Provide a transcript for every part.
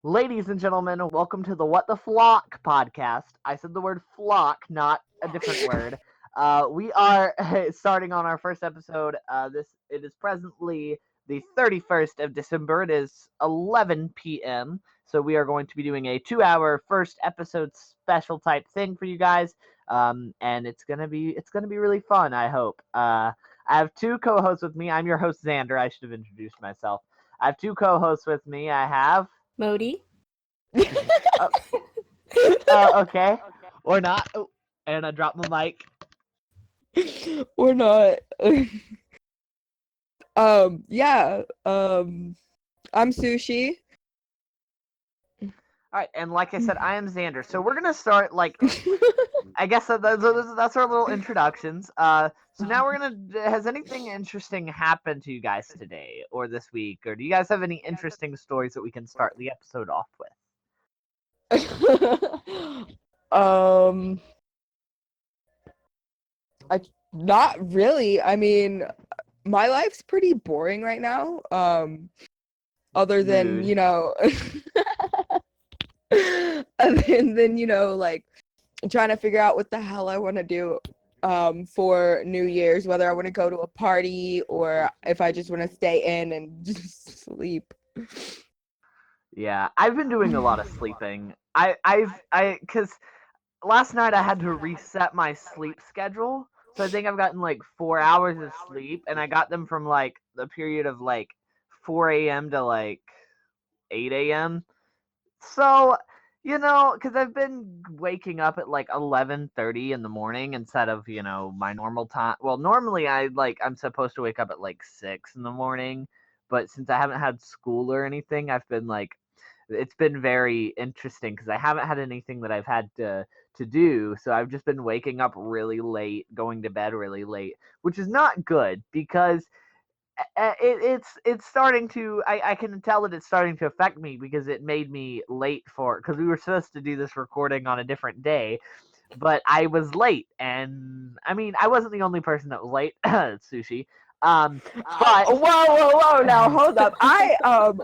Ladies and gentlemen, welcome to the What the Flock podcast. I said the word flock, not a different word. We are starting on our first episode. It is presently the 31st of December. It is 11 p.m. So we are going to be doing a 2-hour first episode special type thing for you guys, and it's gonna be really fun. I hope. I have two co-hosts with me. I'm your host Xander. I should have introduced myself. I have two co-hosts with me. I have. Modi. Uh, okay. Or not. Oh, and I dropped my mic. Or not. Yeah. I'm Sushi. All right, and like I said, I am Xander. So we're gonna start I guess that's our little introductions. So now we're gonna. Has anything interesting happened to you guys today or this week, or do you guys have any interesting stories that we can start the episode off with? um, Not really. I mean, my life's pretty boring right now. Other than, Mood. like trying to figure out what the hell I want to do for New Year's, whether I want to go to a party or if I just want to stay in and just sleep. Yeah, I've been doing a lot of sleeping. Because last night I had to reset my sleep schedule. So I think I've gotten like 4 hours of sleep, and I got them from like the period of like 4 a.m. to like 8 a.m. So, because I've been waking up at like 11:30 in the morning instead of my normal time. Well, normally I'm supposed to wake up at like 6 in the morning, but since I haven't had school or anything, I've been like it's been very interesting because I haven't had anything that I've had to do, so I've just been waking up really late, going to bed really late, which is not good because it's starting to I can tell that it's starting to affect me because it made me late for because we were supposed to do this recording on a different day, but I was late, and I mean I wasn't the only person that was late. Sushi. But Whoa! Now hold up. I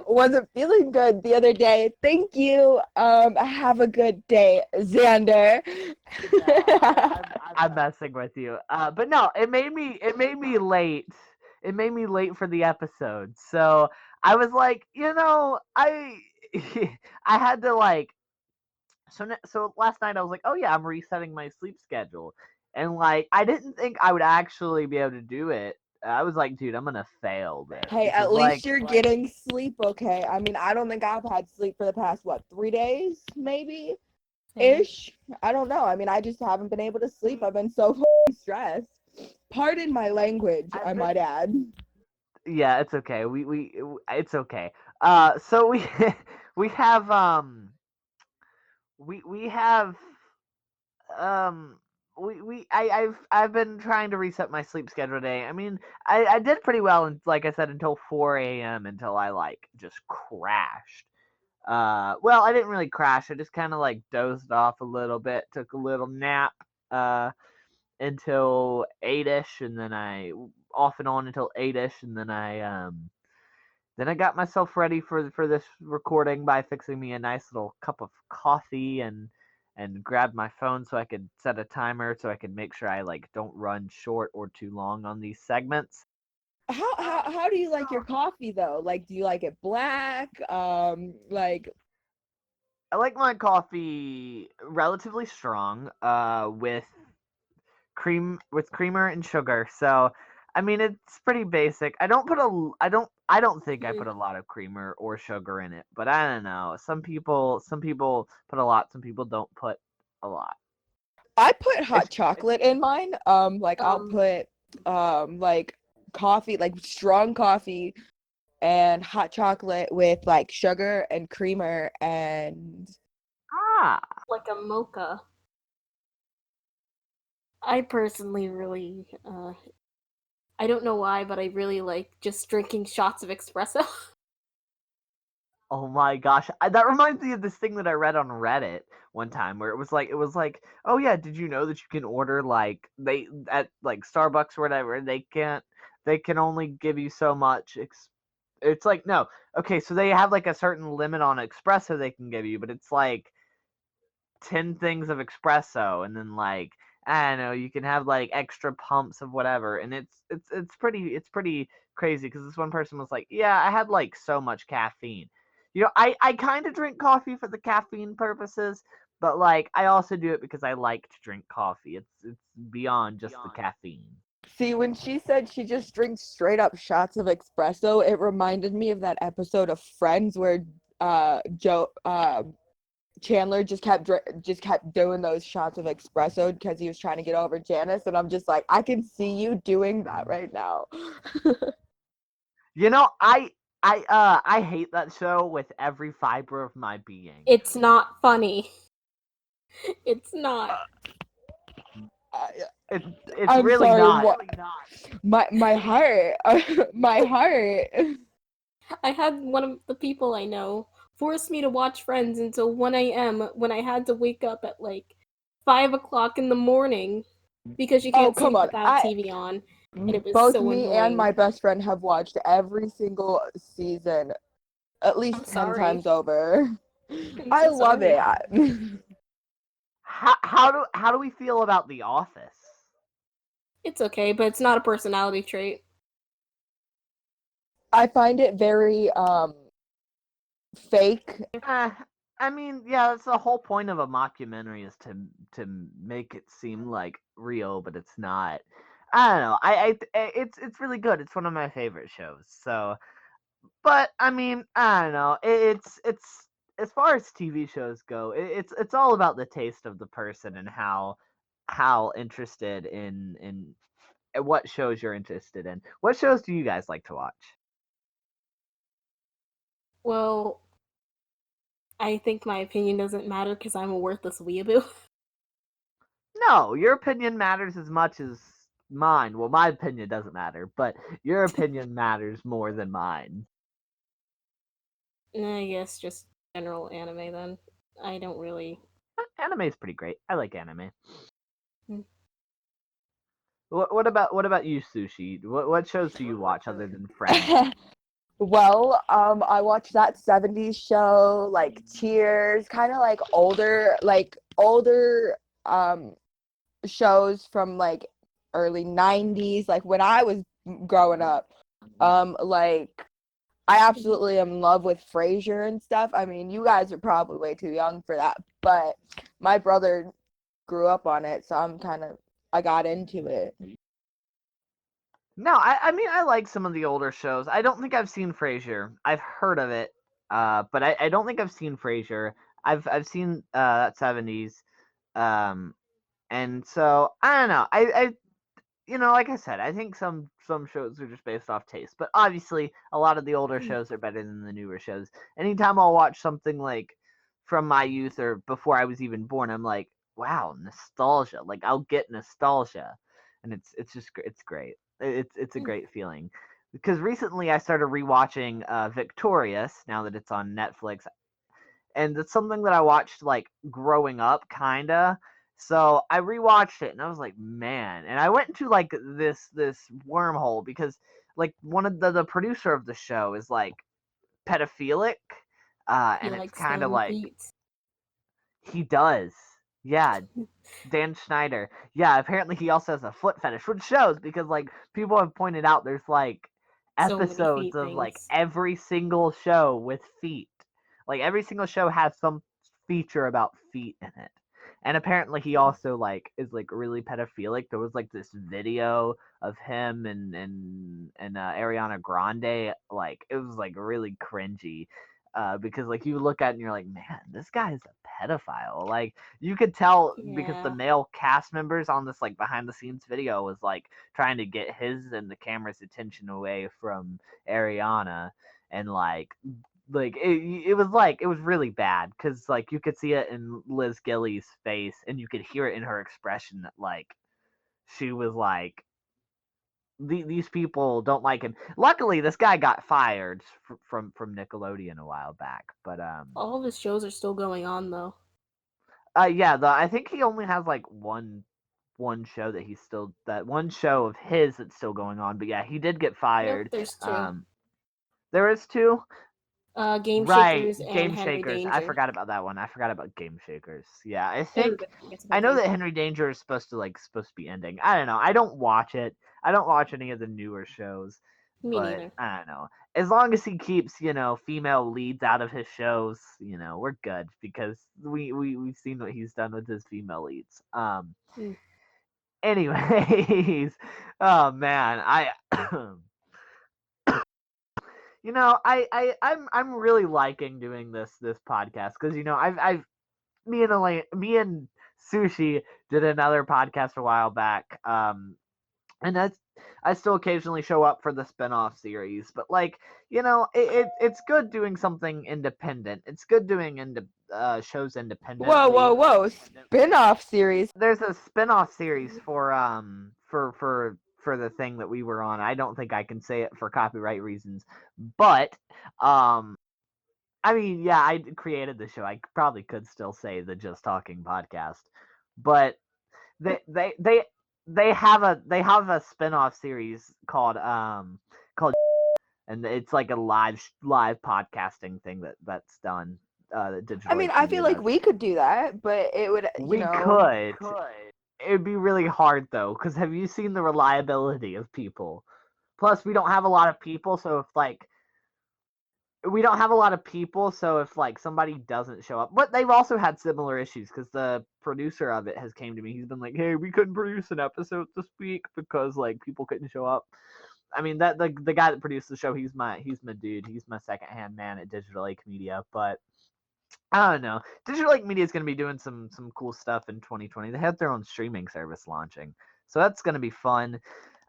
wasn't feeling good the other day. Thank you. Have a good day, Xander. I'm messing with you. But no, it made me late. It made me late for the episode. So I was like, I I had to like so last night I was like, oh yeah, I'm resetting my sleep schedule, and like I didn't think I would actually be able to do it. I was like, dude, I'm gonna fail this Hey, because at least you're getting sleep, okay? I mean, I don't think I've had sleep for the past 3 days, maybe ish. I don't know. I mean, I just haven't been able to sleep. I've been so stressed. Pardon my language, I might add. yeah, it's okay. It's okay. So we we have we have um I've been trying to reset my sleep schedule today. I mean, I did pretty well, and like I said, until 4 a.m. until I like just crashed. Well, I didn't really crash. I just kind of like dozed off a little bit, took a little nap until 8ish, and then I off and on until 8ish, and then I got myself ready for this recording by fixing me a nice little cup of coffee and grabbed my phone so I could set a timer so I could make sure I like don't run short or too long on these segments. How do you like your coffee though? Like, do you like it black? Like, I like my coffee relatively strong, with creamer and sugar. So, I mean, it's pretty basic. I don't think I put a lot of creamer or sugar in it, but I don't know. Some people put a lot, some people don't put a lot. I put hot It's chocolate in mine. Like I'll put like coffee, like strong coffee and hot chocolate with like sugar and creamer and ah Like a mocha. I personally really, I don't know why, but I really like just drinking shots of espresso. Oh my gosh, that reminds me of this thing that I read on Reddit one time where it was like, oh yeah, did you know that you can order like they at like Starbucks or whatever, they can only give you so much It's like no. Okay, so they have like a certain limit on espresso they can give you, but it's like 10 things of espresso, and then like I don't know, you can have like extra pumps of whatever, and it's pretty crazy because this one person was like, yeah, I had like so much caffeine. I kind of drink coffee for the caffeine purposes, but like I also do it because I like to drink coffee. It's beyond just the caffeine. See, when she said she just drinks straight up shots of espresso, it reminded me of that episode of Friends where Joe Chandler just kept doing those shots of espresso because he was trying to get over Janice, and I'm just like, I can see you doing that right now. You know, I hate that show with every fiber of my being. It's not funny. It's not. It's I'm really sorry, not. what? My heart, my heart. I had one of the people I know force me to watch Friends until 1 a.m. when I had to wake up at like 5 o'clock in the morning because you Oh, can't come sleep on. without TV on. And it was Both so me annoying. and my best friend have watched every single season at least I'm 10 sorry. times over. I'm I so love sorry. it. How do we feel about The Office? It's okay, but it's not a personality trait. I find it very fake. I mean, yeah, that's the whole point of a mockumentary is to make it seem like real, but it's not. I don't know. It's really good. It's one of my favorite shows. So, but I mean, I don't know. It's as far as TV shows go, it's all about the taste of the person and how interested in what shows you're interested in. What shows do you guys like to watch? Well, I think my opinion doesn't matter because I'm a worthless weeaboo. No, your opinion matters as much as mine. Well, my opinion doesn't matter, but your opinion matters more than mine. I guess just general anime then. I don't really. Anime's pretty great. I like anime. Hmm. What about you, Sushi? What shows do you watch other than Friends? Well, I watched that 70s show, like Cheers, kind of like older shows from like early 90s, like when I was growing up. Like I absolutely am in love with Frasier and stuff. I mean, you guys are probably way too young for that, but my brother grew up on it, so I got into it. No, I mean I like some of the older shows. I don't think I've seen Frasier. I've heard of it, but I don't think I've seen Frasier. I've seen that 70s, um, and so I don't know. Like I said, I think some shows are just based off taste. But obviously, a lot of the older shows are better than the newer shows. Anytime I'll watch something like from my youth or before I was even born, I'm like, wow, nostalgia. Like I'll get nostalgia, and it's just it's great. It's a great feeling. Because recently I started rewatching Victorious now that it's on Netflix, and it's something that I watched like growing up, kinda. So I rewatched it, and I was like, man. And I went into like this wormhole because like one of the producer of the show is like pedophilic, He and it's likes kind of them like feet. he does, yeah. Dan Schneider, yeah. Apparently, he also has a foot fetish, which shows because like people have pointed out, there's like So many episodes feet of like things. every single show with feet. Like every single show has some feature about feet in it. And apparently he also like is like really pedophilic. There was like this video of him and Ariana Grande. Like it was like really cringy. Because like you look at it and you're like, man, this guy is a pedophile. Like you could tell because the Yeah. male cast members on this like behind the scenes video was like trying to get his and the camera's attention away from Ariana, and it was really bad because like you could see it in Liz Gilly's face and you could hear it in her expression that like she was like these people don't like him. Luckily, this guy got fired from Nickelodeon a while back, but All of his shows are still going on though. yeah, I think he only has like one show that one show of his that's still going on. But yeah, he did get Nope, fired. there's two. Um, There is two. Game Right, Shakers and Game Henry Shakers. I Danger. forgot about that one. I forgot about Game Shakers. Yeah, I I think forget I about know Game that Shakers. Henry Danger is supposed to be ending. I don't know. I don't watch it. I don't watch any of the newer shows, Me but neither. I don't know. As long as he keeps, female leads out of his shows, we're good because we've seen what he's done with his female leads. Hmm. Anyways, oh man, I'm really liking doing this podcast because I've me and Sushi did another podcast a while back. And I still occasionally show up for the spin-off series, but it's good doing something independent. It's good doing shows independently. Whoa! Spin-off series. There's a spin-off series for the thing that we were on. I don't think I can say it for copyright reasons, but I mean, yeah, I created the show. I probably could still say the Just Talking podcast, but they they they they have a spin-off series called and it's like a live podcasting thing that's done that Digital I mean, Age I Media feel like does. we could do that, but it would, We could. It'd be really hard though, because have you seen the reliability of people? Plus, we don't have a lot of people, so if somebody doesn't show up, but they've also had similar issues because the producer of it has came to me. He's been like, "Hey, we couldn't produce an episode this week because people couldn't show up." I mean, that the guy that produced the show, he's my dude. He's my second-hand man at Digital Lake Media, but I don't know. Digital Lake Media is going to be doing some cool stuff in 2020. They have their own streaming service launching, so that's going to be fun.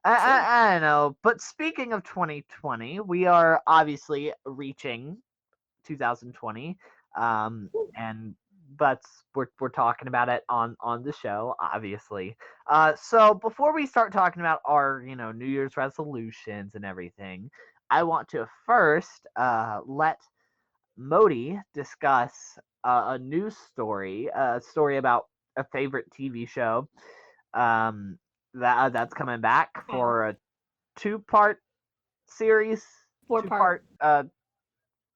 I don't know. But speaking of 2020, we are obviously reaching 2020, and we're talking about it on the show, obviously. So before we start talking about our New Year's resolutions and everything, I want to first let Modi discuss a news story, a story about a favorite TV show that's coming back for a two-part series, 4-part. two-part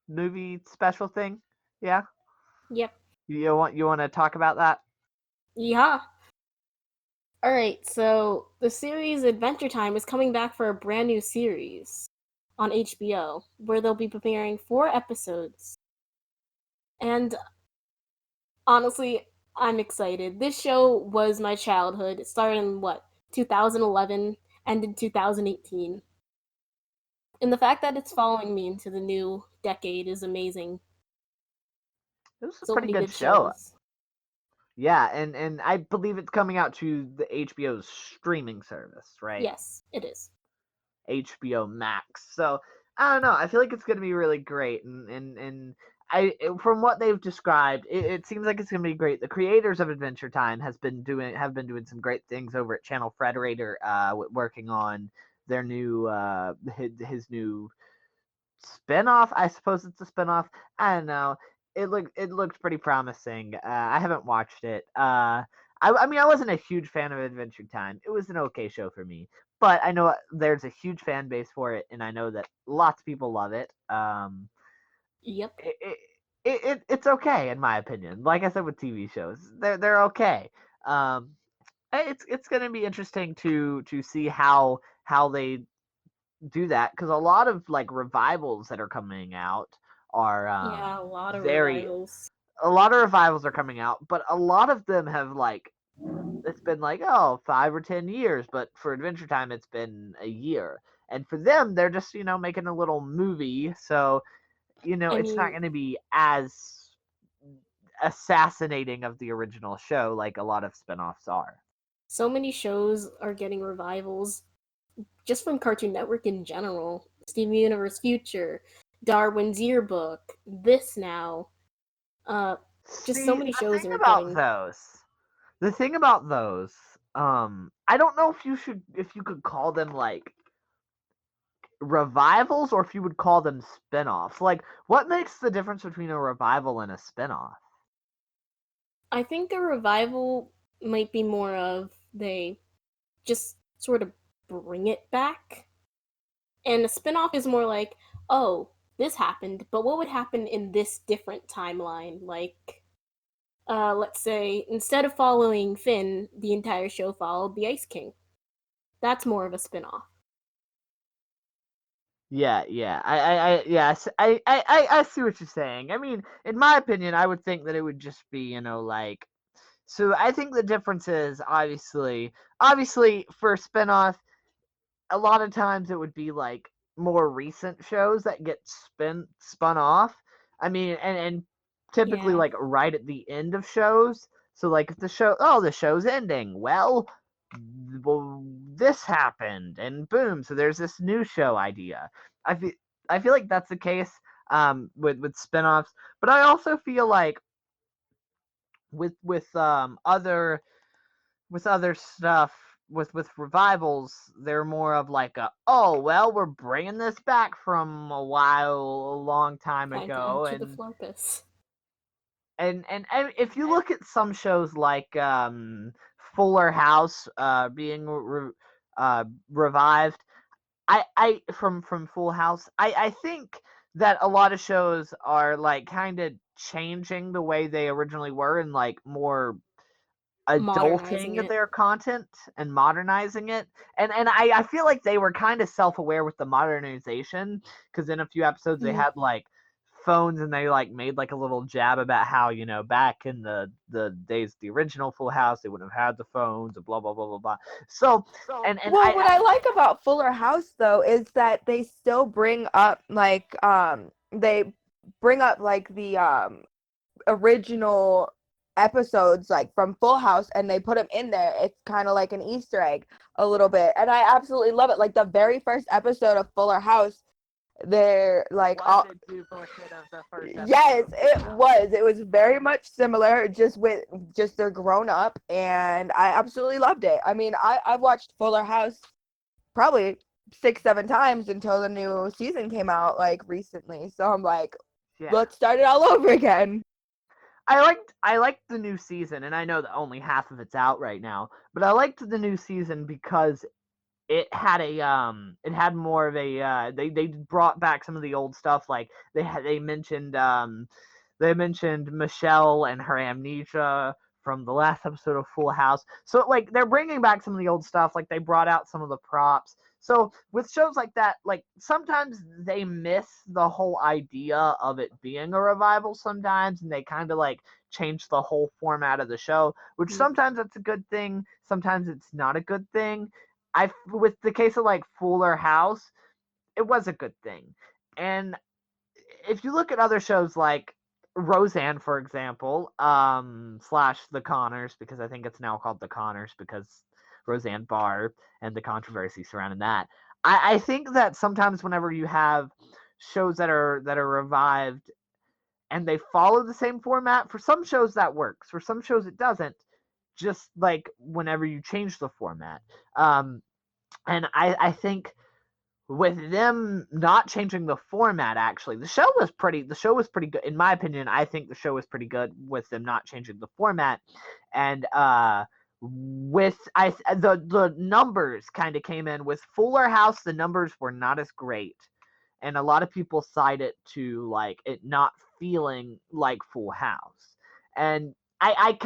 movie special thing. Yeah, Yep. you want to talk about that? Yeah. Alright, so the series Adventure Time is coming back for a brand new series on HBO, where they'll be premiering 4 episodes. And honestly, I'm excited. This show was my childhood. It started in 2011, ended 2018. And the fact that it's following me into the new decade is amazing. It was a So pretty many good good show. shows. Yeah, and I believe it's coming out to the HBO's streaming service, right? Yes, it is. HBO Max. So I don't know. I feel like it's gonna be really great, and from what they've described, it seems like it's gonna be great. The creators of Adventure Time have been doing some great things over at Channel Frederator, working on their new his new spinoff. I suppose it's a spinoff. I don't know. It looked pretty promising. I haven't watched it. I mean, I wasn't a huge fan of Adventure Time. It was an okay show for me, but I know there's a huge fan base for it, and I know that lots of people love it. Yep. It's okay in my opinion. Like I said with TV shows, they're okay. Um, it's gonna be interesting to see how they do that because a lot of revivals that are coming out are Yeah, a lot of very revivals. a lot of revivals are coming out, but a lot of them have it's been 5 or 10 years, but for Adventure Time it's been a year, and for them they're just making a little movie, so I it's not mean, going to be as assassinating of the original show like a lot of spin-offs are. so many shows are getting revivals just from Cartoon Network in general. Steven Universe Future, Darwin's Yearbook, This Now. Just so See, many the shows thing are about getting. those, I don't know if you could call them revivals or if you would call them spin-offs. Like, what makes the difference between a revival and a spin-off? I think a revival might be more of they just sort of bring it back. And a spin-off is more like, oh, this happened, but what would happen in this different timeline? Like, let's say instead of following Finn, the entire show followed the Ice King. That's more of a spin-off. Yeah, yeah. I see what you're saying. I mean, in my opinion, I would think that it would just be, like, so I think the difference is obviously for a spinoff, a lot of times it would be like more recent shows that get spun off. I mean, and typically Yeah. like right at the end of shows. So like if the show's ending, well, this happened and boom, so there's this new show idea. I feel I feel like that's the case with spin-offs, but I also feel like with other stuff with revivals, they're more of like oh well, we're bringing this back from a long time Time to ago, enter the Florpus. and if you look at some shows like Fuller House being revived, I from Full House, I think that a lot of shows are like kind of changing the way they originally were and like more Modernizing adulting it. their content and modernizing it. And I feel like they were kind of self-aware with the modernization, because in a few episodes they Mm. had like phones and they like made like a little jab about how back in the days of the original Full House they wouldn't have had the phones and blah blah blah blah blah. So and Well, what I like about Fuller House though is that they still bring up like they bring up like the original episodes like from Full House and they put them in there. It's kind of like an Easter egg a little bit. And I absolutely love it. Like the very first episode of Fuller House, they're like all yes, it was very much similar, just with just they're grown up, and I absolutely loved it. I mean, I've watched Fuller House probably 6 7 times until the new season came out like recently, so I'm like, yeah. let's start it all over again. I liked the new season, and I know that only half of it's out right now, but I liked the new season because it had more of a they brought back some of the old stuff, like they mentioned Michelle and her amnesia from the last episode of Full House. So like they're bringing back some of the old stuff, like they brought out some of the props. So with shows like that, like sometimes they miss the whole idea of it being a revival sometimes, and they kind of like change the whole format of the show, which Mhm. sometimes that's a good thing, sometimes it's not a good thing. With the case of like Fuller House, it was a good thing. And if you look at other shows like Roseanne, for example, slash The Conners, because I think it's now called The Conners because Roseanne Barr and the controversy surrounding that. I think that sometimes whenever you have shows that are revived and they follow the same format, for some shows that works. For some shows it doesn't. Just like whenever you change the format. And I think with them not changing the format, actually the show was pretty good in my opinion. I think the show was pretty good with them not changing the format. And with the numbers kind of came in with Fuller House. The numbers were not as great, and a lot of people cite it to like it not feeling like Full House. And I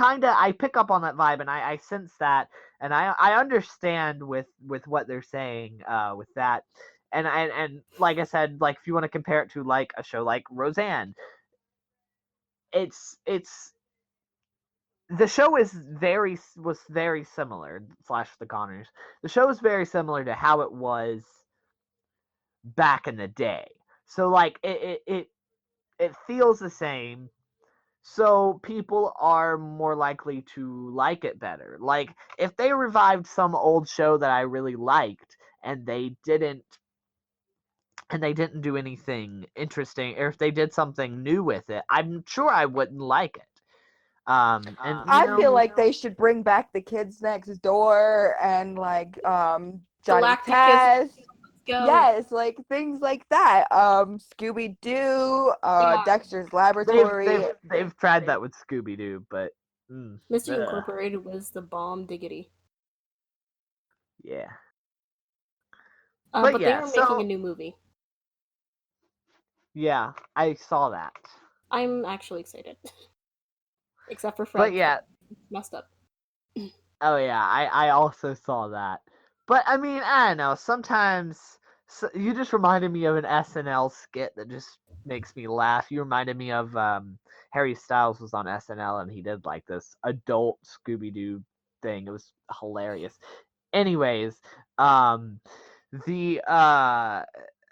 pick up on that vibe, and I sense that, and I understand with what they're saying with that. And like I said, like if you want to compare it to like a show like Roseanne, it's the show was very similar, slash The Conners. The show is very similar to how it was back in the day. So like it feels the same. So people are more likely to like it better. Like if they revived some old show that I really liked and they didn't do anything interesting, or if they did something new with it, I'm sure I wouldn't like it. And I feel like they should bring back The Kids Next Door and like Johnny Galacticus. Test. Let's go. Yes, like things like that. Scooby Doo, Yeah. Dexter's Laboratory. they've tried that with Scooby Doo, but Mystery ugh, Incorporated was the bomb diggity. yeah. But they yeah, are making a so new movie. Yeah, I saw that. I'm actually excited. Except for But Fred. yeah, It's messed up. oh yeah, I also saw that. But I mean, I don't know. Sometimes you just reminded me of an SNL skit that just makes me laugh. You reminded me of Harry Styles was on SNL and he did like this adult Scooby Doo thing. It was hilarious. Anyways, um, the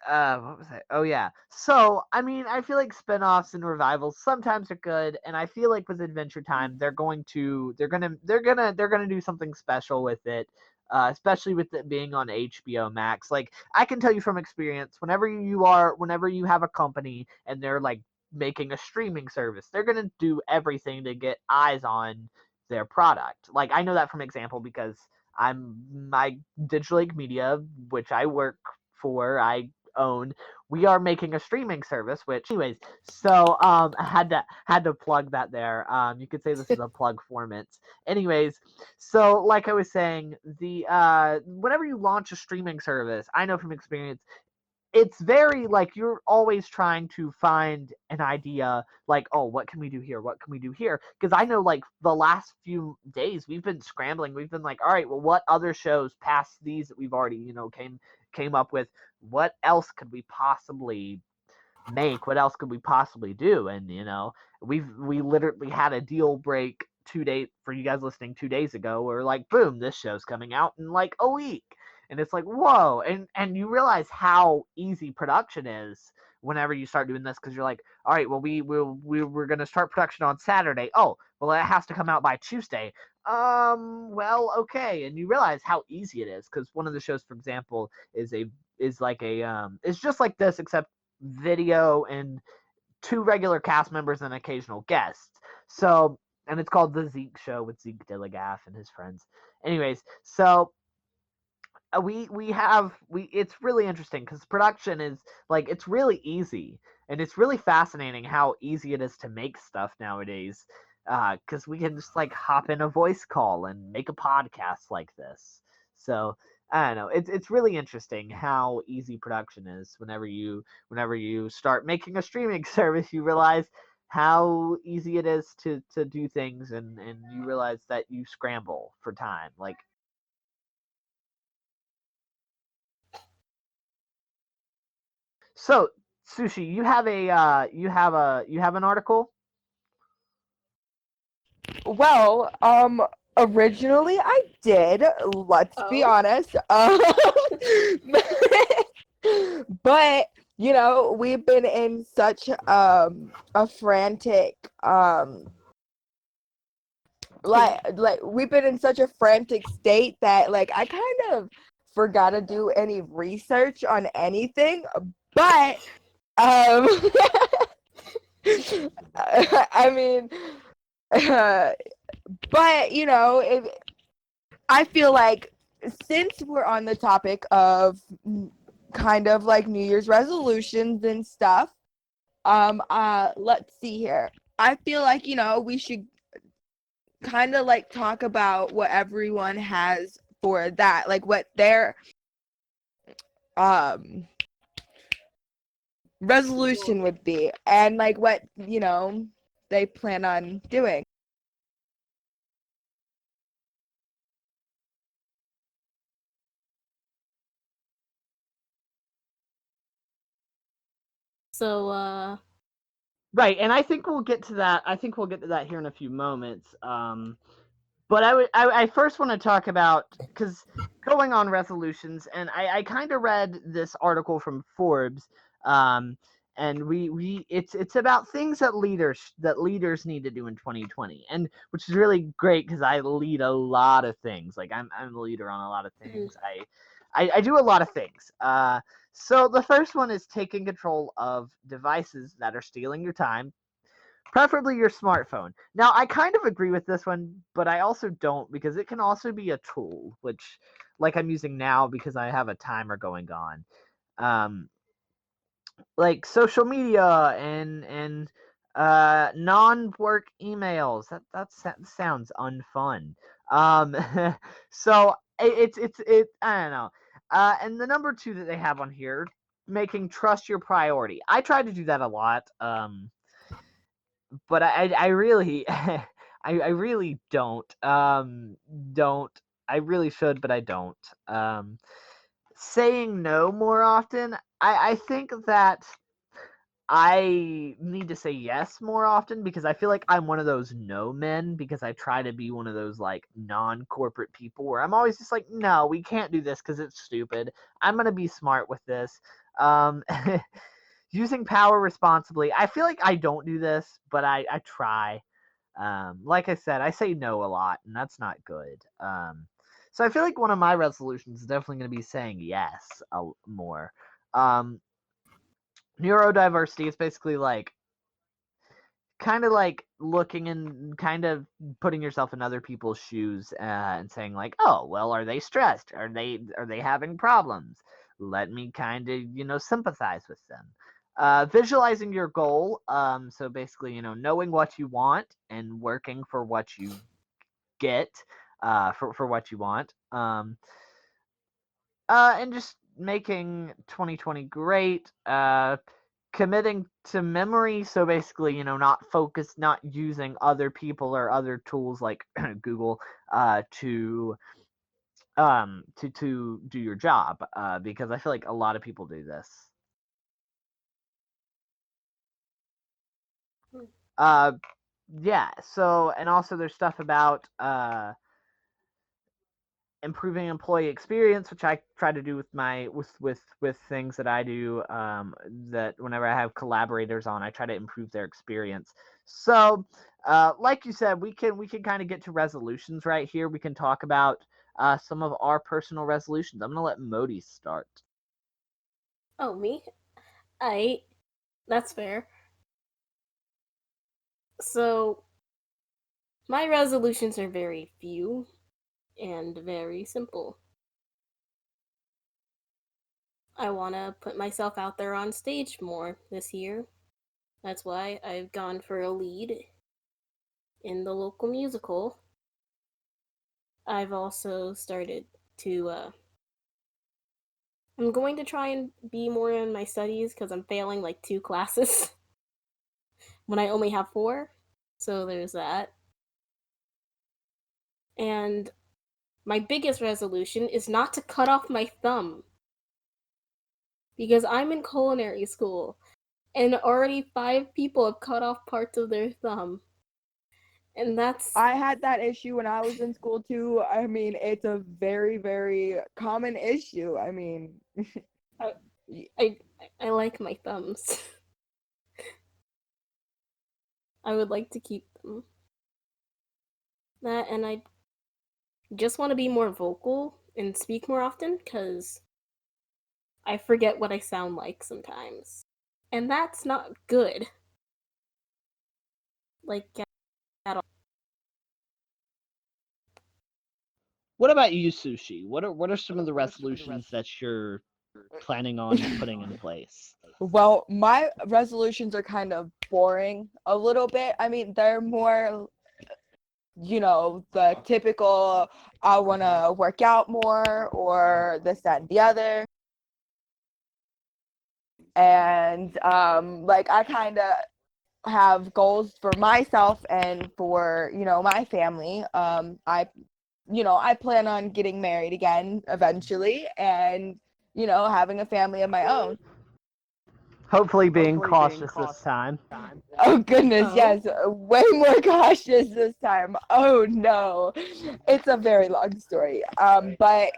what was I? Oh yeah. So I mean, I feel like spin-offs and revivals sometimes are good, and I feel like with Adventure Time, they're gonna do something special with it. Especially with it being on HBO Max. Like I can tell you from experience, whenever you have a company and they're like making a streaming service, they're gonna do everything to get eyes on their product. Like I know that from example because my Digital Lake Media, which I work for, I own. We are making a streaming service, which, anyways, so I had to plug that there. You could say this is a plug format. Anyways, so like I was saying, the whenever you launch a streaming service, I know from experience, it's very like you're always trying to find an idea like, oh, what can we do here, what can we do here, because I know like the last few days we've been scrambling, we've been like, all right, well, what other shows past these that we've already came up with, what else could we possibly make, what else could we possibly do, and we literally had a deal break 2 days for you guys listening 2 days ago, where like boom, this show's coming out in like a week, and it's like whoa, and you realize how easy production is whenever you start doing this, because you're like, all right, well, we're going to start production on Saturday. Oh, well, it has to come out by Tuesday. Well, okay. And you realize how easy it is, because one of the shows, for example, is just like this, except video and two regular cast members and occasional guests. So, and it's called The Zeke Show with Zeke Dillegaff and his friends. Anyways, so we it's really interesting because production is like, it's really easy, and it's really fascinating how easy it is to make stuff nowadays, because we can just like hop in a voice call and make a podcast like this. So I don't know, it's really interesting how easy production is. Whenever you start making a streaming service, you realize how easy it is to do things, and you realize that you scramble for time. Like, so, Sushi, you have an article? Well, originally I did. Let's be Oh. honest. But we've been in such a frantic like we've been in such a frantic state that like I kind of forgot to do any research on anything. But um I mean but I feel like since we're on the topic of kind of like New Year's resolutions and stuff, let's see here. I feel like, we should kind of like talk about what everyone has for that, like what their um resolution would be, and like what, they plan on doing. So, Right, and I think we'll get to that. I think we'll get to that here in a few moments. But I first want to talk about, because going on resolutions, and I kind of read this article from Forbes, um, and it's about things that leaders need to do in 2020, and which is really great because I lead a lot of things. Like I'm a leader on a lot of things. I do a lot of things. So the first one is taking control of devices that are stealing your time, preferably your smartphone. Now, I kind of agree with this one, but I also don't, because it can also be a tool, which, like I'm using now because I have a timer going on. Um, like social media and non-work emails. That sounds unfun. Um, so I don't know. And the number two that they have on here making trust your priority. I try to do that a lot. But I really I really don't. Don't I really should, but I don't. Saying no more often. I think that I need to say yes more often because I feel like I'm one of those no men because I try to be one of those like non-corporate people where I'm always just like, no, we can't do this because it's stupid. I'm gonna be smart with this. Um, using power responsibly. I feel like I don't do this, but I try. Like I said, I say no a lot, and that's not good. So I feel like one of my resolutions is definitely going to be saying yes more. Um, neurodiversity is basically like kind of like looking and kind of putting yourself in other people's shoes and saying like, oh well, are they stressed, are they having problems, let me kind of sympathize with them. Visualizing your goal, so basically knowing what you want and working for what you get, for what you want, and just making 2020 great. Committing to memory, so basically not using other people or other tools like Google to do your job, because I feel like a lot of people do this. uh yeah, so, and also there's stuff about improving employee experience, which I try to do with my with things that I do, that whenever I have collaborators on, I try to improve their experience. So, like you said, we can kind of get to resolutions right here. We can talk about some of our personal resolutions. I'm gonna let Modi start. Oh, me? I. That's fair. So, my resolutions are very few and very simple. I want to put myself out there on stage more this year. That's why I've gone for a lead in the local musical. I've also started to. I'm going to try and be more in my studies because I'm failing like 2 classes when I only have 4. So there's that. And my biggest resolution is not to cut off my thumb. Because I'm in culinary school, and already 5 people have cut off parts of their thumb. And that's. I had that issue when I was in school too. I mean, it's a very, very common issue. I mean, I, I like my thumbs. I would like to keep them. That, and I just want to be more vocal and speak more often because I forget what I sound like sometimes. And that's not good. Like, at all. What about you, Sushi? What are some of the resolutions that you're planning on putting in place? well, my resolutions are kind of boring a little bit. I mean, they're more, the typical, I want to work out more or this, that, and the other. And like I kind of have goals for myself and for, my family. I plan on getting married again eventually and, having a family of my own. Hopefully being cautious this time. Oh goodness, Oh. yes, way more cautious this time. Oh no, it's a very long story. But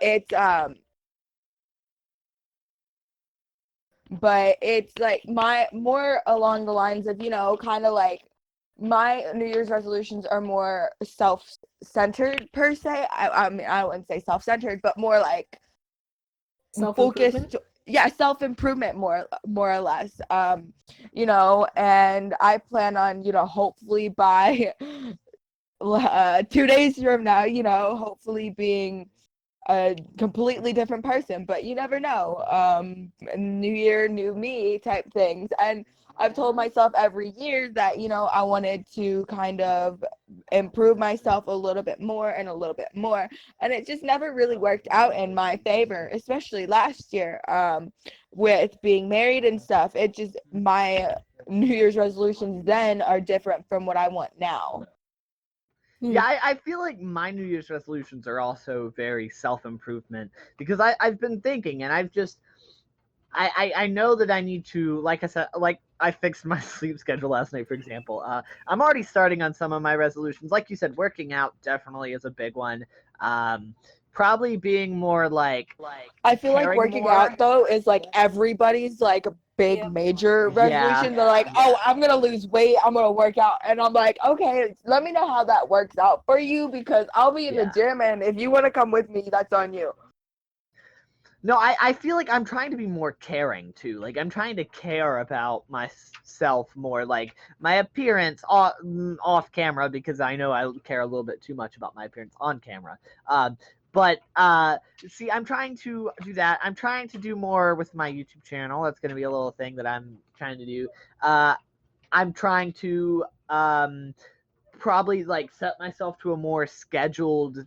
it's like my more along the lines of, kind of like my New Year's resolutions are more self-centered per se. I mean, I wouldn't say self-centered, but more like Self-improvement? focused. Yeah, self-improvement more or less. And I plan on, hopefully by 2 days from now, hopefully being a completely different person, but you never know. New year, new me type things. And I've told myself every year that, I wanted to kind of improve myself a little bit more and a little bit more, and it just never really worked out in my favor, especially last year, with being married and stuff. It just, my New Year's resolutions then are different from what I want now. Yeah, I feel like my New Year's resolutions are also very self-improvement, because I've been thinking, and I know that I need to, like I said, like I fixed my sleep schedule last night, for example. I'm already starting on some of my resolutions. Like you said, working out definitely is a big one. Probably being more like I feel like caring working more. out though is like everybody's like big Yep. major Yeah. resolution. They're like, oh, I'm gonna lose weight, I'm gonna work out, and I'm like, okay, let me know how that works out for you, because I'll be in the Yeah. gym, and if you want to come with me, that's on you. No, I feel like I'm trying to be more caring too. Like I'm trying to care about myself more, like my appearance off camera, because I know I care a little bit too much about my appearance on camera. But see, I'm trying to do that. I'm trying to do more with my YouTube channel. That's going to be a little thing that I'm trying to do. I'm trying to probably like set myself to a more scheduled,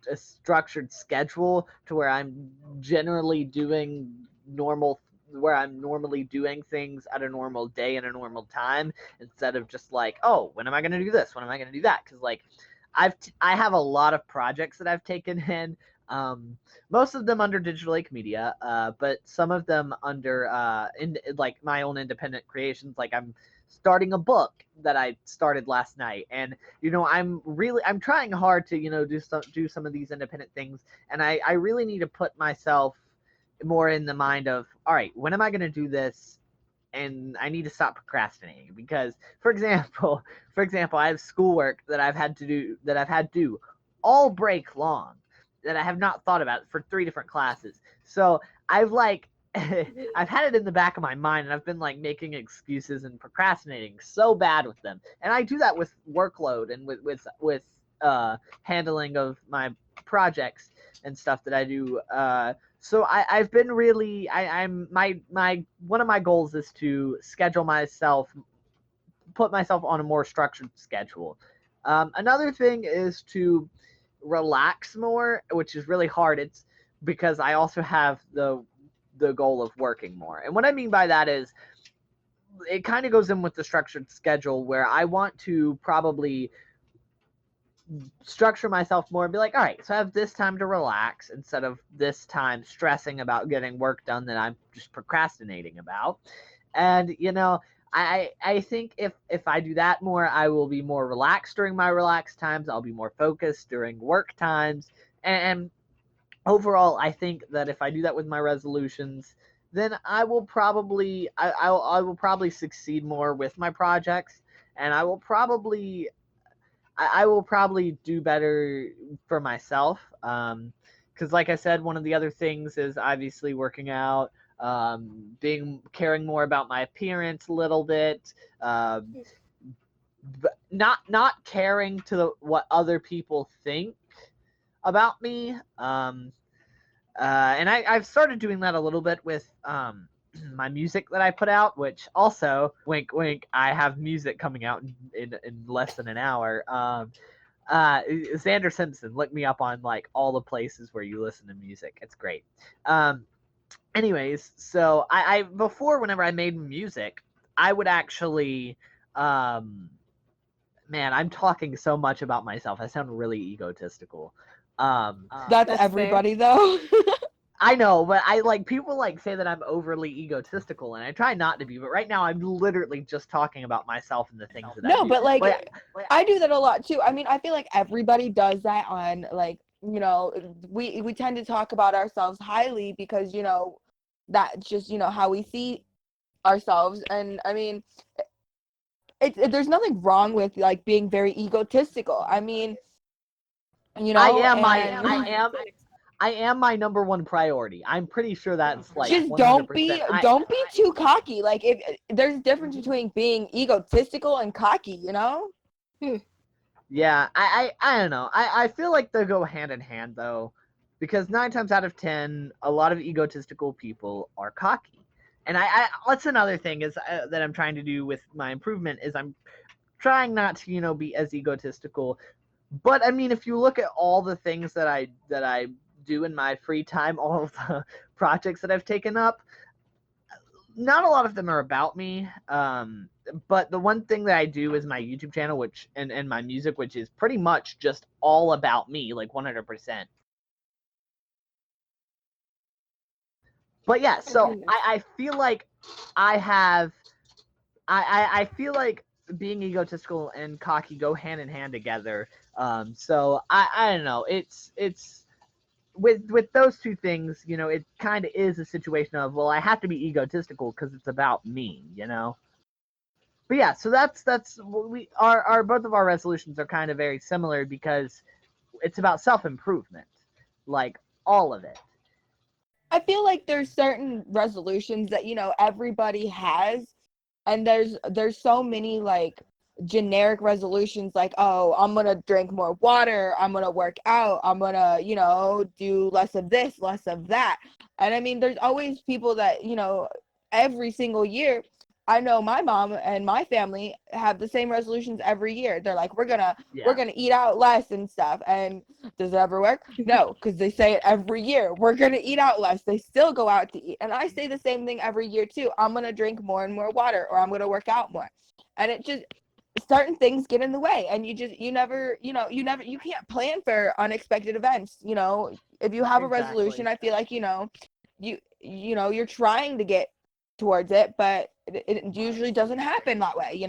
a structured schedule, to where I'm generally doing where I'm normally doing things at a normal day and a normal time, instead of just like, oh, when am I going to do this? When am I going to do that? Because like I have a lot of projects that I've taken in. Most of them under Digital Lake Media, but some of them under like my own independent creations. Like I'm starting a book that I started last night, and I'm trying hard to do some of these independent things, and I really need to put myself more in the mind of, all right, when am I going to do this? And I need to stop procrastinating, because for example, I have schoolwork that I've had to do all break long, that I have not thought about for 3 different classes. So I've like I've had it in the back of my mind, and I've been like making excuses and procrastinating so bad with them. And I do that with workload and with handling of my projects and stuff that I do. So I've been really I'm my one of my goals is to put myself on a more structured schedule. Another thing is to relax more, which is really hard. It's because I also have the goal of working more. And what I mean by that is, it kind of goes in with the structured schedule, where I want to probably structure myself more and be like, all right, so I have this time to relax, instead of this time stressing about getting work done that I'm just procrastinating about. And I think if I do that more, I will be more relaxed during my relaxed times. I'll be more focused during work times, and overall, I think that if I do that with my resolutions, then I will probably I will probably succeed more with my projects, and I will probably do better for myself. Because like I said, one of the other things is obviously working out, caring more about my appearance a little bit, not caring to what other people think about me. And I've started doing that a little bit with my music that I put out, which also, wink, wink, I have music coming out in less than an hour. Xander Simpson, look me up on like all the places where you listen to music. It's great. Anyways, so I before, whenever I made music, I would actually, man, I'm talking so much about myself. I sound really egotistical. That's That's everybody though. I know, but I like people like say that I'm overly egotistical, and I try not to be. But right now, I'm literally just talking about myself and the things that I No, do. but like But I do that a lot too. I mean, I feel like everybody does that on like, we tend to talk about ourselves highly because, that's just, how we see ourselves. And I mean, there's nothing wrong with like being very egotistical. I mean, I am and I am my number one priority. I'm pretty sure that's like just 100%. don't be too cocky. Like, if there's a difference between being egotistical and cocky, Yeah, I don't know. I feel like they go hand in hand though, because 9 times out of 10, a lot of egotistical people are cocky. And that's another thing is that I'm trying to do with my improvement, is I'm trying not to be as egotistical. But I mean, if you look at all the things that I do in my free time, all of the projects that I've taken up, not a lot of them are about me. But the one thing that I do is my YouTube channel, which and my music, which is pretty much just all about me, like 100%. But yeah, so I feel like I feel like being egotistical and cocky go hand in hand together. So I don't know. It's with those two things, it kind of is a situation of, well, I have to be egotistical because it's about me. But yeah, so that's we our both of our resolutions are kind of very similar because it's about self-improvement, like all of it. I feel like there's certain resolutions that everybody has, and there's so many like generic resolutions, like, oh, I'm gonna drink more water, I'm gonna work out, I'm gonna do less of this, less of that. And I mean, there's always people that every single year. I know my mom and my family have the same resolutions every year. They're like, we're gonna eat out less and stuff. And does it ever work? No, because they say it every year. We're gonna eat out less. They still go out to eat. And I say the same thing every year too. I'm gonna drink more and more water, or I'm gonna work out more. And it just, certain things get in the way, and you can't plan for unexpected events. If you have a resolution, I feel like you're trying to get towards it, but it usually doesn't happen that way.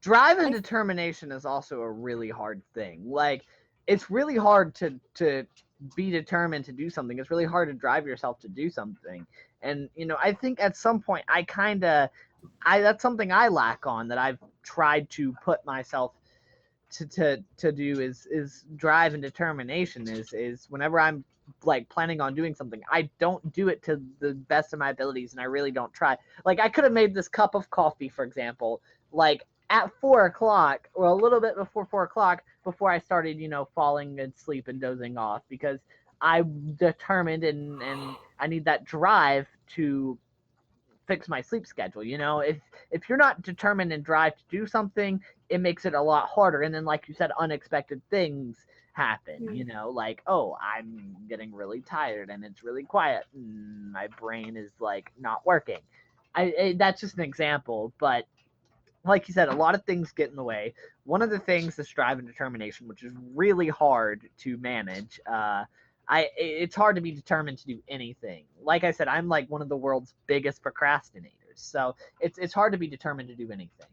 Drive and determination is also a really hard thing. Like, it's really hard to be determined to do something. It's really hard to drive yourself to do something. And I think at some point that's something I lack on, that I've tried to put myself to do is drive and determination. Is whenever I'm like planning on doing something, I don't do it to the best of my abilities, and I really don't try. Like, I could have made this cup of coffee, for example, like at 4 o'clock or a little bit before 4 o'clock, before I started falling asleep and dozing off, because I'm determined and I need that drive to fix my sleep schedule. If you're not determined and drive to do something, it makes it a lot harder. And then, like you said, unexpected things happen. Like, oh, I'm getting really tired and it's really quiet and my brain is like not working. That's just an example, but like you said, a lot of things get in the way. One of the things is drive and determination, which is really hard to manage. It's hard to be determined to do anything. Like I said, I'm like one of the world's biggest procrastinators, so it's hard to be determined to do anything.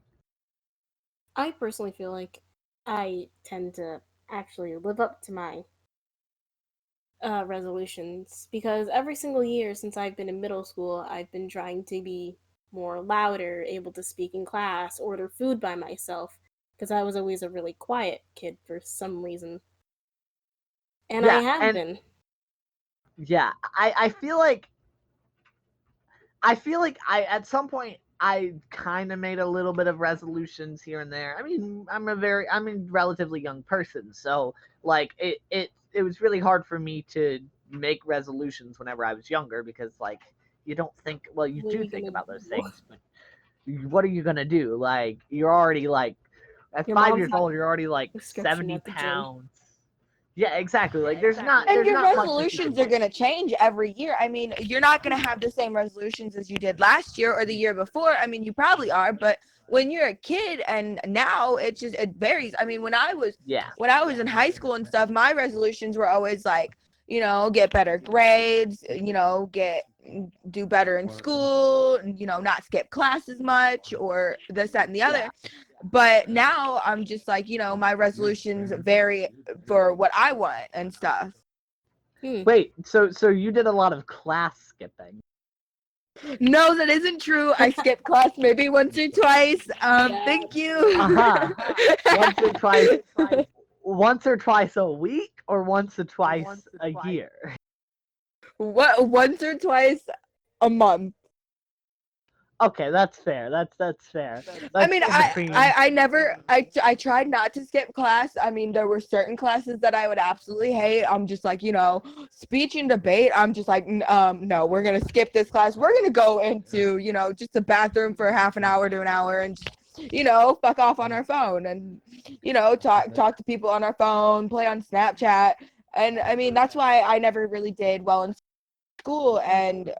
I personally feel like I tend to actually live up to my resolutions, because every single year since I've been in middle school, I've been trying to be more louder, able to speak in class, order food by myself, because I was always a really quiet kid for some reason. And I have been. Yeah, I feel like I at some point I kind of made a little bit of resolutions here and there. I mean, I'm a relatively young person, so like it was really hard for me to make resolutions whenever I was younger, because like you don't think, well, you do think about those things, but what are you gonna do? Like, you're already like at 5 years old, you're already like 70 pounds. Yeah, exactly. Like, there's not. And there's your not resolutions are going to change every year. I mean, you're not going to have the same resolutions as you did last year or the year before. I mean, you probably are, but when you're a kid and now it varies. I mean, when I was in high school and stuff, my resolutions were always like, get better grades, do better in school, not skip class as much, or this, that, and the other. But now I'm just like, my resolutions vary for what I want and stuff. Wait, so you did a lot of class skipping? No, that isn't true. I skipped class maybe once or twice. Thank you. Once or twice. Once or twice a week, or once or twice a year? What? Once or twice a month. Okay, that's fair. That's fair. I mean, I tried not to skip class. I mean, there were certain classes that I would absolutely hate. I'm just like, speech and debate. I'm just like, no, we're going to skip this class. We're going to go into, just the bathroom for half an hour to an hour and just fuck off on our phone and, talk to people on our phone, play on Snapchat. And I mean, that's why I never really did well in school. And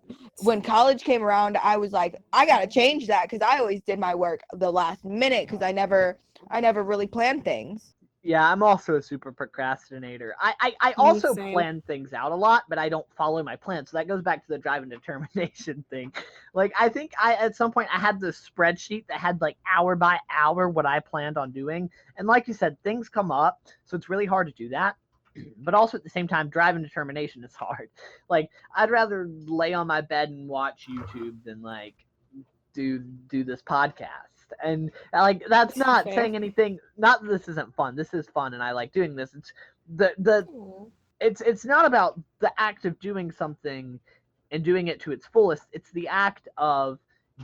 when college came around, I was like, I gotta change that because I always did my work the last minute because I never really planned things. Yeah, I'm also a super procrastinator. I also Same. plan things out a lot, but I don't follow my plan. So that goes back to the drive and determination thing. Like, I think at some point I had this spreadsheet that had like hour by hour what I planned on doing. And like you said, things come up, so it's really hard to do that. But also at the same time, drive and determination is hard. Like, I'd rather lay on my bed and watch YouTube than like do this podcast. And like, that's not Fair. saying anything, not that this isn't fun. This is fun and I like doing this. It's the it's not about the act of doing something and doing it to its fullest. It's the act of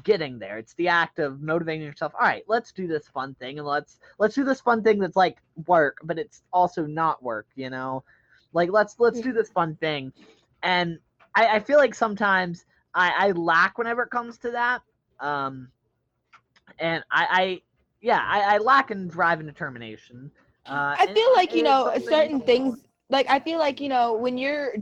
getting there. It's the act of motivating yourself. All right, let's do this fun thing, and let's do this fun thing that's like work, but it's also not work, like let's do this fun thing. And I feel like sometimes I lack whenever it comes to that. And I lack in drive and determination. I And feel like, it's something- certain things, like I feel like, when you're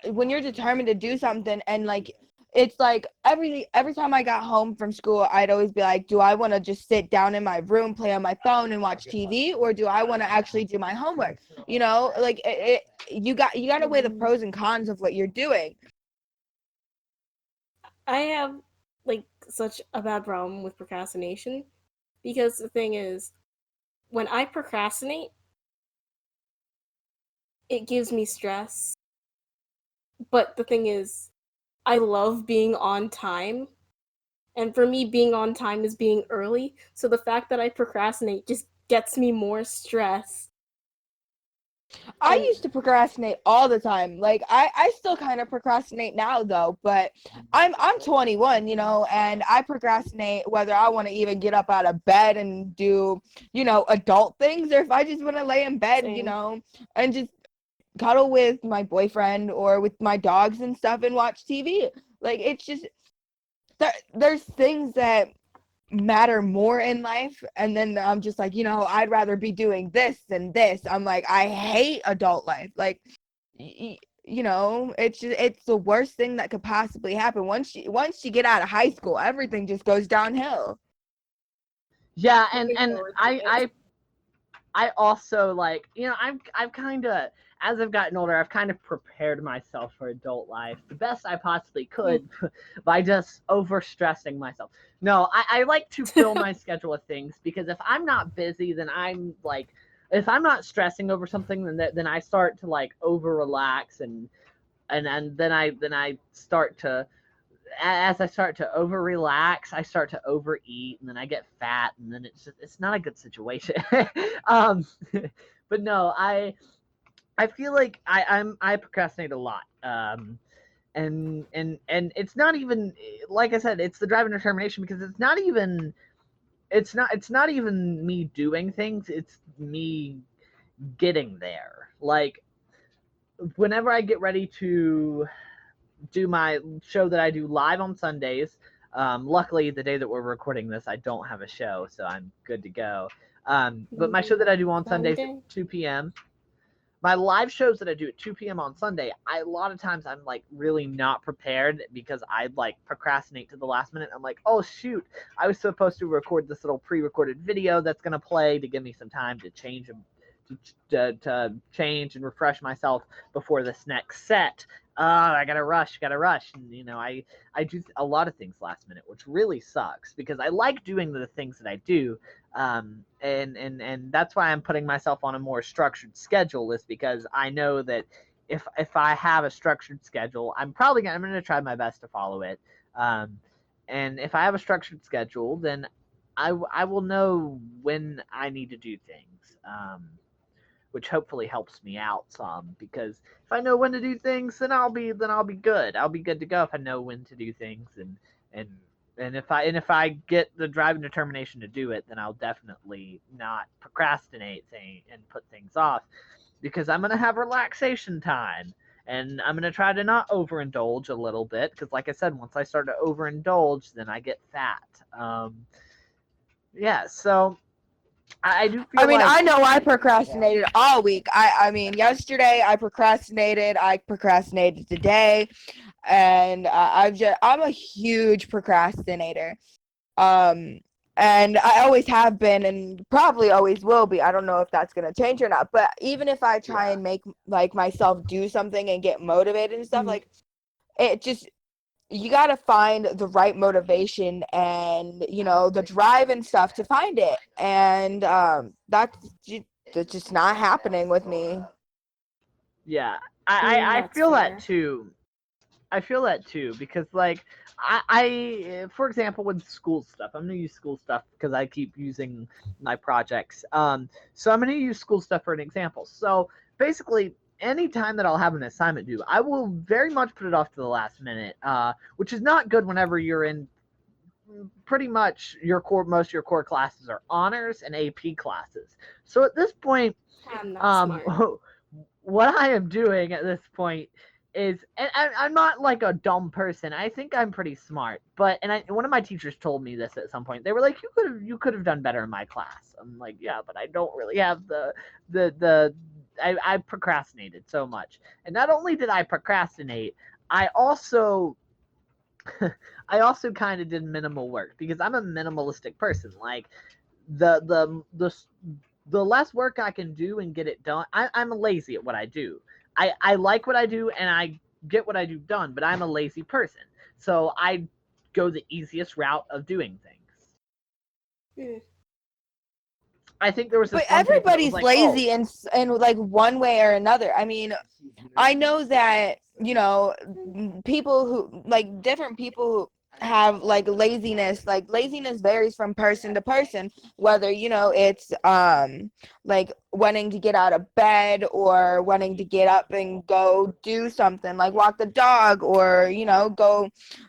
determined to do something, and like it's like every time I got home from school, I'd always be like, do I want to just sit down in my room, play on my phone and watch TV, or do I want to actually do my homework? Like you got to weigh the pros and cons of what you're doing. I have like such a bad problem with procrastination because the thing is, when I procrastinate, it gives me stress. But the thing is, I love being on time. And for me, being on time is being early. So the fact that I procrastinate just gets me more stress. I used to procrastinate all the time. Like I still kind of procrastinate now though, but I'm 21, and I procrastinate whether I want to even get up out of bed and do, adult things, or if I just want to lay in bed, Same. and just cuddle with my boyfriend or with my dogs and stuff and watch TV. Like it's just there's things that matter more in life, and then I'm just like, I'd rather be doing this than this. I'm like, I hate adult life. Like it's the worst thing that could possibly happen. Once you get out of high school, everything just goes downhill. Yeah, and Looking and forward to I it. I also like, I've kind of, as I've gotten older, I've kind of prepared myself for adult life the best I possibly could by just over stressing myself. No, I like to fill my schedule with things, because if I'm not busy, then I'm like, if I'm not stressing over something, then I start to like over relax, and then I start to, as I start to over relax, I start to overeat, and then I get fat, and then it's not a good situation. um, but no, I feel like I procrastinate a lot. And it's not even, like I said, it's the drive and determination, because it's not even me doing things, it's me getting there. Like, whenever I get ready to do my show that I do live on Sundays. Luckily, the day that we're recording this, I don't have a show, so I'm good to go. But my show that I do on Sundays at 2 p.m., my live shows that I do at 2 p.m. on Sunday, a lot of times I'm like really not prepared, because I like procrastinate to the last minute. I'm like, oh shoot, I was supposed to record this little pre-recorded video that's gonna play to give me some time to change to change and refresh myself before this next set. I gotta rush, and I do a lot of things last minute, which really sucks, because I like doing the things that I do, and that's why I'm putting myself on a more structured schedule, is because I know that if I have a structured schedule, I'm gonna try my best to follow it, and if I have a structured schedule, then I will know when I need to do things. Which hopefully helps me out some, because if I know when to do things, then I'll be good. I'll be good to go if I know when to do things, and if I get the drive and determination to do it, then I'll definitely not procrastinate and put things off, because I'm gonna have relaxation time, and I'm gonna try to not overindulge a little bit, because like I said, once I start to overindulge, then I get fat. yeah. So I do feel I mean, like I know I procrastinated all week. I mean, yesterday I procrastinated. I procrastinated today, and I'm a huge procrastinator. Um, and I always have been, and probably always will be. I don't know if that's gonna change or not. But even if I try Yeah. and make like myself do something and get motivated and stuff, Mhm. like it just you got to find the right motivation and the drive and stuff to find it, and that's just not happening with me. yeah, I That's feel that fair. too. I feel that too because like I for example with school stuff, I'm gonna use school stuff because I keep using my projects. So I'm gonna use school stuff for an example. So basically, any time that I'll have an assignment due, I will very much put it off to the last minute, which is not good whenever you're in pretty much most of your core classes are honors and AP classes. So at this point, I'm not um, smart. what I am doing at this point is, and I'm not like a dumb person. I think I'm pretty smart. But one of my teachers told me this at some point. They were like, you could have done better in my class. I'm like, yeah, but I don't really have the I procrastinated so much. And not only did I procrastinate, I also I also kind of did minimal work because I'm a minimalistic person. Like the the the the less work I can do and get it done. I'm lazy at what I do. I like what I do and I get what I do done, but I'm a lazy person. So I go the easiest route of doing things. Hmm. I think there was But this one paper that was everybody's like, oh, lazy in like one way or another. I mean, I know that people who like different people have like laziness. Like laziness varies from person to person, whether it's like wanting to get out of bed or wanting to get up and go do something like walk the dog, or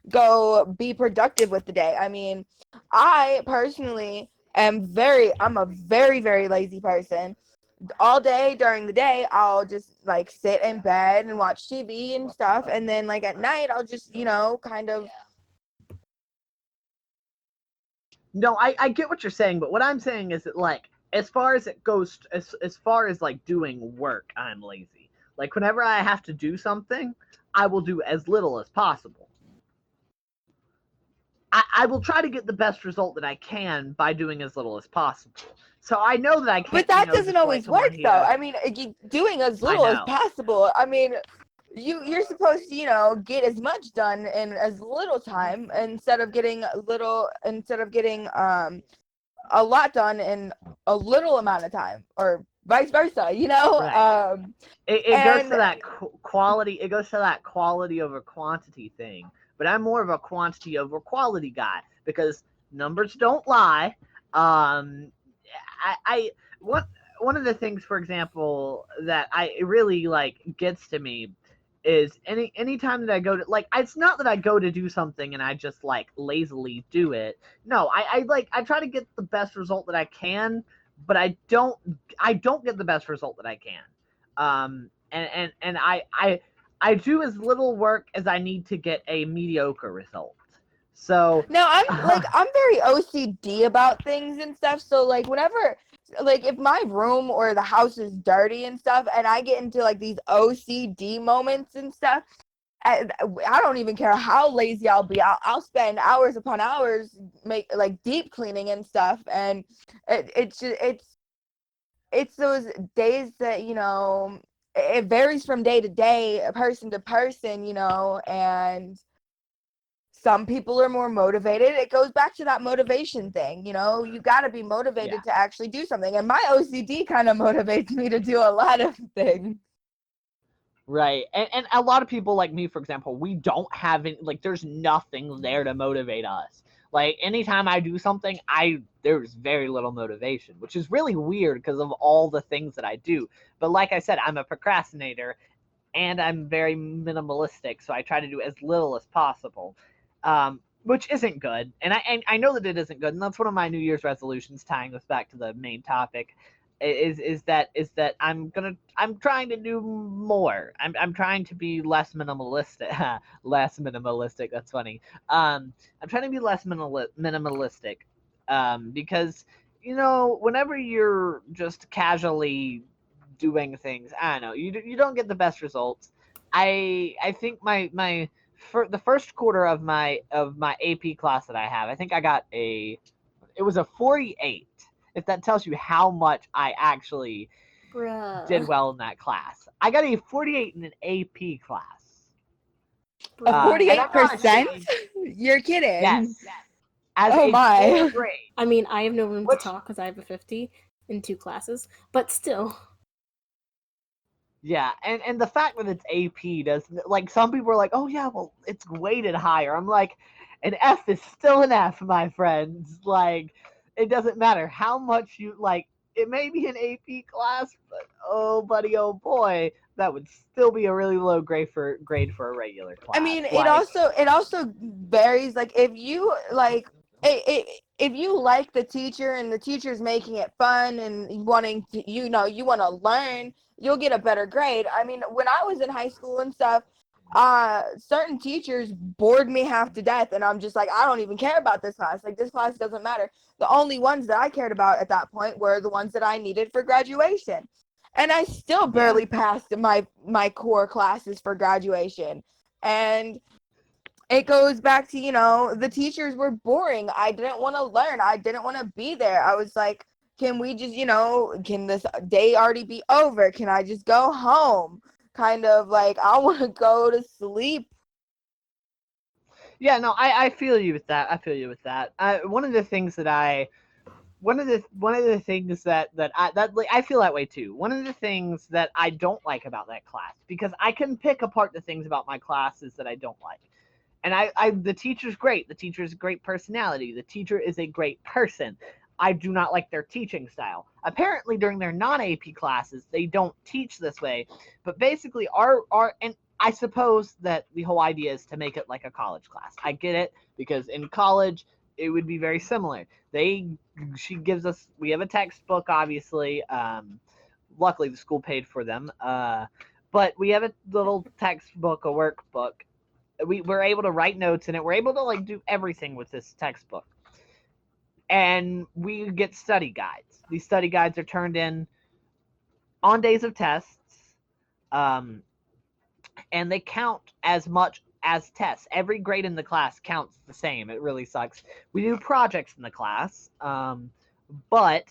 go be productive with the day. I mean, I personally I'm a very, very lazy person. All day during the day I'll just like sit in bed and watch TV and stuff, and then like at night I'll just kind of. no, I get what you're saying, but what I'm saying is that like as far as it goes, as far as like doing work, I'm lazy. Like whenever I have to do something, I will do as little as possible. I will try to get the best result that I can by doing as little as possible. So I know that I But can't, that doesn't just like always come on work though. here. I mean, doing as I little as know. possible. I mean, you're supposed to get as much done in as little time, instead of getting a lot done in a little amount of time, or vice versa, Right. It goes to and that quality. It goes to that quality over quantity thing. But I'm more of a quantity over quality guy because numbers don't lie. Um, I one one of the things, for example, that I it really like gets to me is anytime that I go to like it's not that I go to do something and I just like lazily do it. No, I try to get the best result that I can, but I don't get the best result that I can. And I do as little work as I need to get a mediocre result. So no, I'm very OCD about things and stuff. So like whenever, like if my room or the house is dirty and stuff, and I get into like these OCD moments and stuff, I don't even care how lazy I'll be. I'll spend hours upon hours make like deep cleaning and stuff, and it's just it's those days that it varies from day to day, person to person, and some people are more motivated. It goes back to that motivation thing. You got to be yeah. motivated to actually do something. And my OCD kind of motivates me to do a lot of things. Right. And a lot of people like me, for example, we don't have any, like there's nothing there to motivate us. Like anytime I do something, there's very little motivation, which is really weird because of all the things that I do. But like I said, I'm a procrastinator and I'm very minimalistic, so I try to do as little as possible. Which isn't good. And I know that it isn't good, and that's one of my New Year's resolutions tying this back to the main topic is that I'm trying to do more. I'm trying to be less minimalistic. Less minimalistic. That's funny. I'm trying to be less minimalistic. because whenever you're just casually doing things, I don't know, you don't get the best results. I think my for the first quarter of my AP class that I have, I think I got it was a 48. If that tells you how much I actually did Bruh. well in that class. I got a 48 in an AP class. A Bruh. And I'm not 48%? ashamed. You're kidding. Yes. As Oh a full my. grade. I mean, I have no room to Which- talk because I have a 50 in 2 classes, but still. Yeah, and the fact that it's AP does, like, some people are like, oh yeah, well, it's weighted higher. I'm like, an F is still an F, my friends. Like, it doesn't matter how much you like. It may be an AP class, but oh buddy, oh boy, that would still be a really low grade for a regular class. I mean, Like, it also varies. Like, if you like, if you like the teacher and the teacher's making it fun and wanting to, you want to learn, you'll get a better grade. I mean, when I was in high school and stuff, certain teachers bored me half to death, and I'm just like, I don't even care about this class. Like, this class doesn't matter. The only ones that I cared about at that point were the ones that I needed for graduation. And I still barely passed my core classes for graduation. And it goes back to, the teachers were boring. I didn't want to learn. I didn't want to be there. I was like, can we just, can this day already be over? Can I just go home? Kind of like, I want to go to sleep. yeah, no, I feel you with that. I feel you with that. One of the things that one of the things I feel that way too. One of the things that I don't like about that class, because I can pick apart the things about my classes that I don't like. And the teacher's great. The teacher is a great personality. The teacher is a great person. I do not like their teaching style. Apparently, during their non-AP classes, they don't teach this way. But basically, and I suppose that the whole idea is to make it like a college class. I get it, because in college it would be very similar. She gives us, we have a textbook, obviously. Luckily, the school paid for them. But we have a little textbook, a workbook. We're able to write notes in it. We're able to like do everything with this textbook. And we get study guides. These study guides are turned in on days of tests, and they count as much as tests. Every grade in the class counts the same. It really sucks. We do projects in the class, but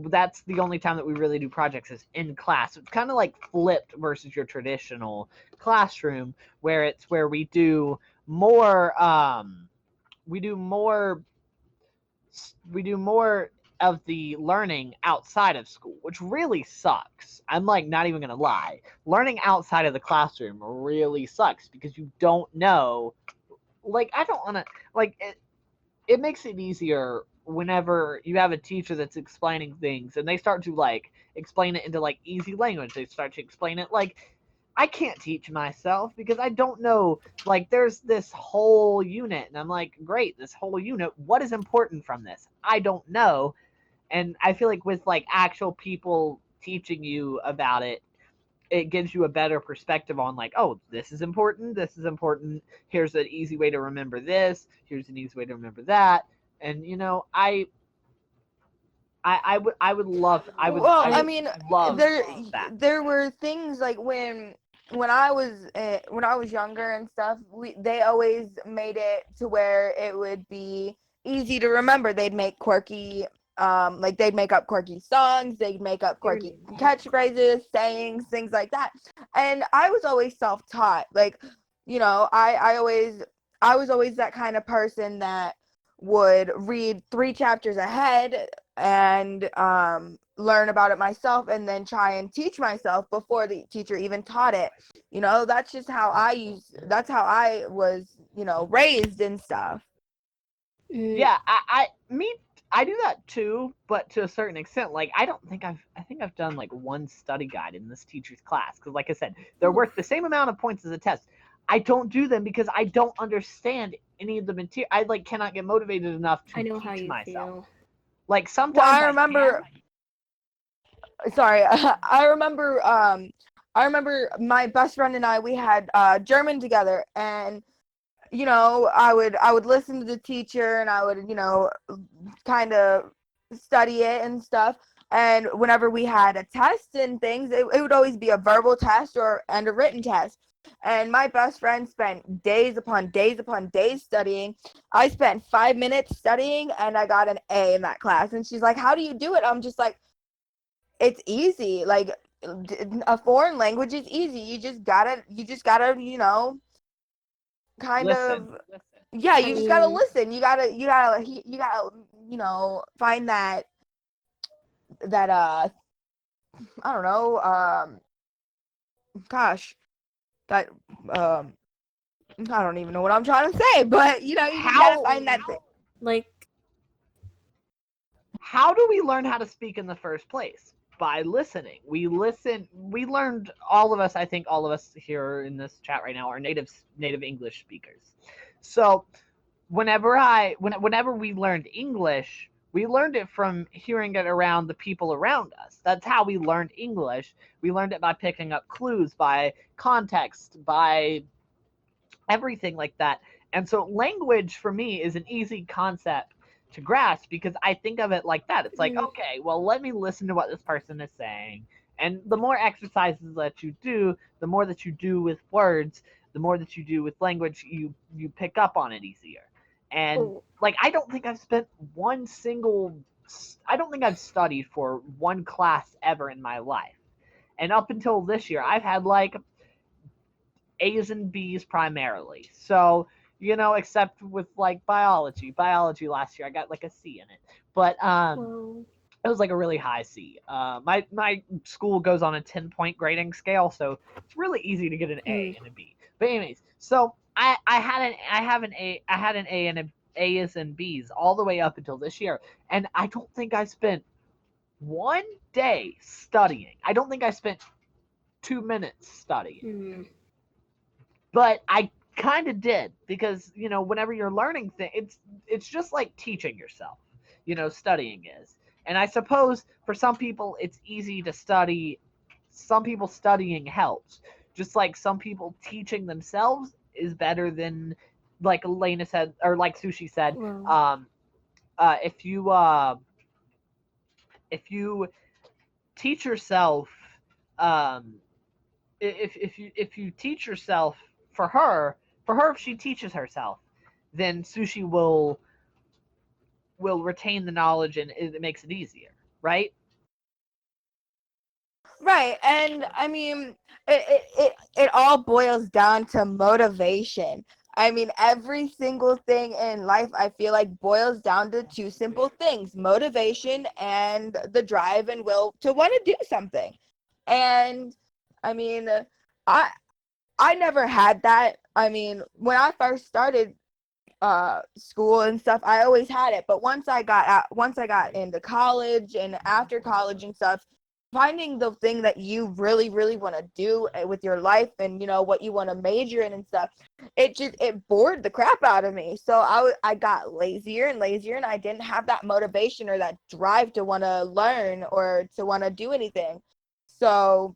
that's the only time that we really do projects is in class. It's kind of like flipped versus your traditional classroom, where we do more we do more of the learning outside of school, which really sucks. I'm like not even gonna lie. Learning outside of the classroom really sucks, because you don't know. Like, I don't want to, like, it makes it easier whenever you have a teacher that's explaining things and they start to like explain it into like easy language. They start to explain it like, I can't teach myself because I don't know, like, there's this whole unit, and I'm like, great, this whole unit, what is important from this? I don't know. And I feel like with like actual people teaching you about it, it gives you a better perspective on like, oh, this is important, here's an easy way to remember this, here's an easy way to remember that. And I would love, Well, I I would mean, love there that. there were things like when I was younger and stuff, they always made it to where it would be easy to remember. They'd make quirky like they'd make up quirky songs, they'd make up quirky catchphrases, sayings, things like that. And I was always self-taught. Like, I was always that kind of person that would read 3 chapters ahead and learn about it myself, and then try and teach myself before the teacher even taught it. That's just that's how I was, raised and stuff. Yeah, I do that too, but to a certain extent. Like, I think I've done like one study guide in this teacher's class, because like I said, they're worth the same amount of points as a test. I don't do them because I don't understand any of the material. I like cannot get motivated enough to I know how teach you myself. feel. Like, sometimes Well, I remember. Sorry, I remember my best friend and I. We had German together, and I would listen to the teacher and I would, kind of study it and stuff. And whenever we had a test and things, it would always be a verbal test and a written test. And my best friend spent days upon days upon days studying. I spent 5 minutes studying and I got an A in that class. And she's like, "How do you do it?" I'm just like, "It's easy. Like a foreign language is easy. You just gotta, kind Listen. of, yeah, you I just gotta mean- listen. You gotta, find that I don't know, gosh, that I don't even know what I'm trying to say, but you just gotta find that thing. Like, How do we learn how to speak in the first place? By listening. We listen. We learned, all of us, I think all of us here in this chat right now are native English speakers. So whenever we learned English, we learned it from hearing it around the people around us. That's how we learned English. We learned it by picking up clues, by context, by everything like that. And so language for me is an easy concept to grasp because I think of it like that. It's like, okay, well, let me listen to what this person is saying. And the more exercises that you do, the more that you do with words, the more that you do with language, you pick up on it easier. And like, I don't think I've studied for one class ever in my life. And up until this year, I've had like A's and B's primarily. So, except with like biology. Biology last year I got like a C in it. But well, it was like a really high C. My school goes on a 10-point grading scale, so it's really easy to get an A and a B. But anyways, so I had an A and A's and B's all the way up until this year, and I don't think I spent one day studying. I don't think I spent 2 minutes studying. But I kind of did because whenever you're learning things, it's just like teaching yourself. Studying is, and I suppose for some people it's easy to study. Some people studying helps, just like some people teaching themselves is better than, like Elena said, or like Sushi said. well, If you teach yourself, um, if you teach yourself, for her if she teaches herself, then Sushi will retain the knowledge and it makes it easier, right? Right, and I mean, it all boils down to motivation. I mean, every single thing in life, I feel like boils down to two simple things: motivation and the drive and will to want to do something. And I mean, I I never had that. I mean, when I first started school and stuff, I always had it, but once I got into college and after college and stuff, finding the thing that you really really want to do with your life and what you want to major in and stuff, it bored the crap out of me. So I got lazier and lazier, and I didn't have that motivation or that drive to want to learn or to want to do anything. So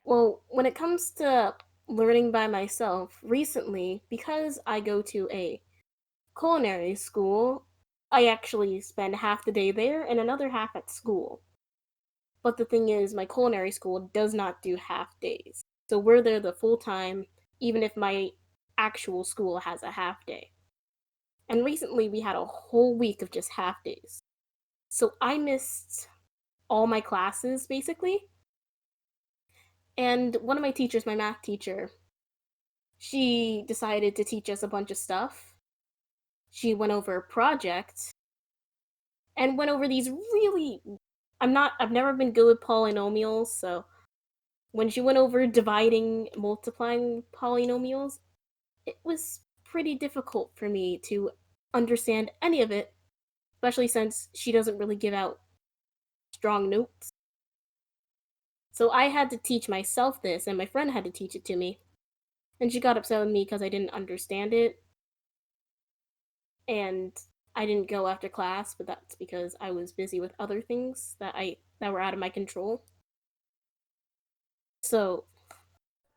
well, when it comes to learning by myself, recently, because I go to a culinary school, I actually spend half the day there and another half at school. But the thing is, my culinary school does not do half days. So we're there the full time, even if my actual school has a half day. And recently we had a whole week of just half days. So I missed all my classes basically. And one of my teachers, my math teacher, she decided to teach us a bunch of stuff. She went over a project and went over these really I've never been good with polynomials, so when she went over dividing, multiplying polynomials, it was pretty difficult for me to understand any of it, especially since she doesn't really give out strong notes. So I had to teach myself this, and my friend had to teach it to me. And she got upset with me because I didn't understand it. And I didn't go after class, but that's because I was busy with other things that were out of my control. So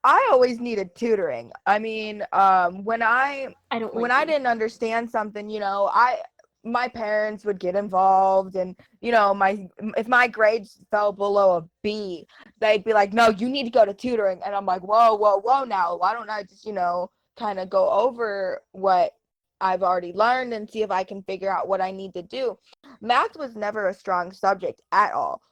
I always needed tutoring. I mean, when I don't when like I you. didn't understand something, my parents would get involved, and if my grades fell below a B, they'd be like, "No, you need to go to tutoring." And I'm like, "Whoa, whoa, whoa! Now, why don't I just kind of go over what I've already learned and see if I can figure out what I need to do?" Math was never a strong subject at all,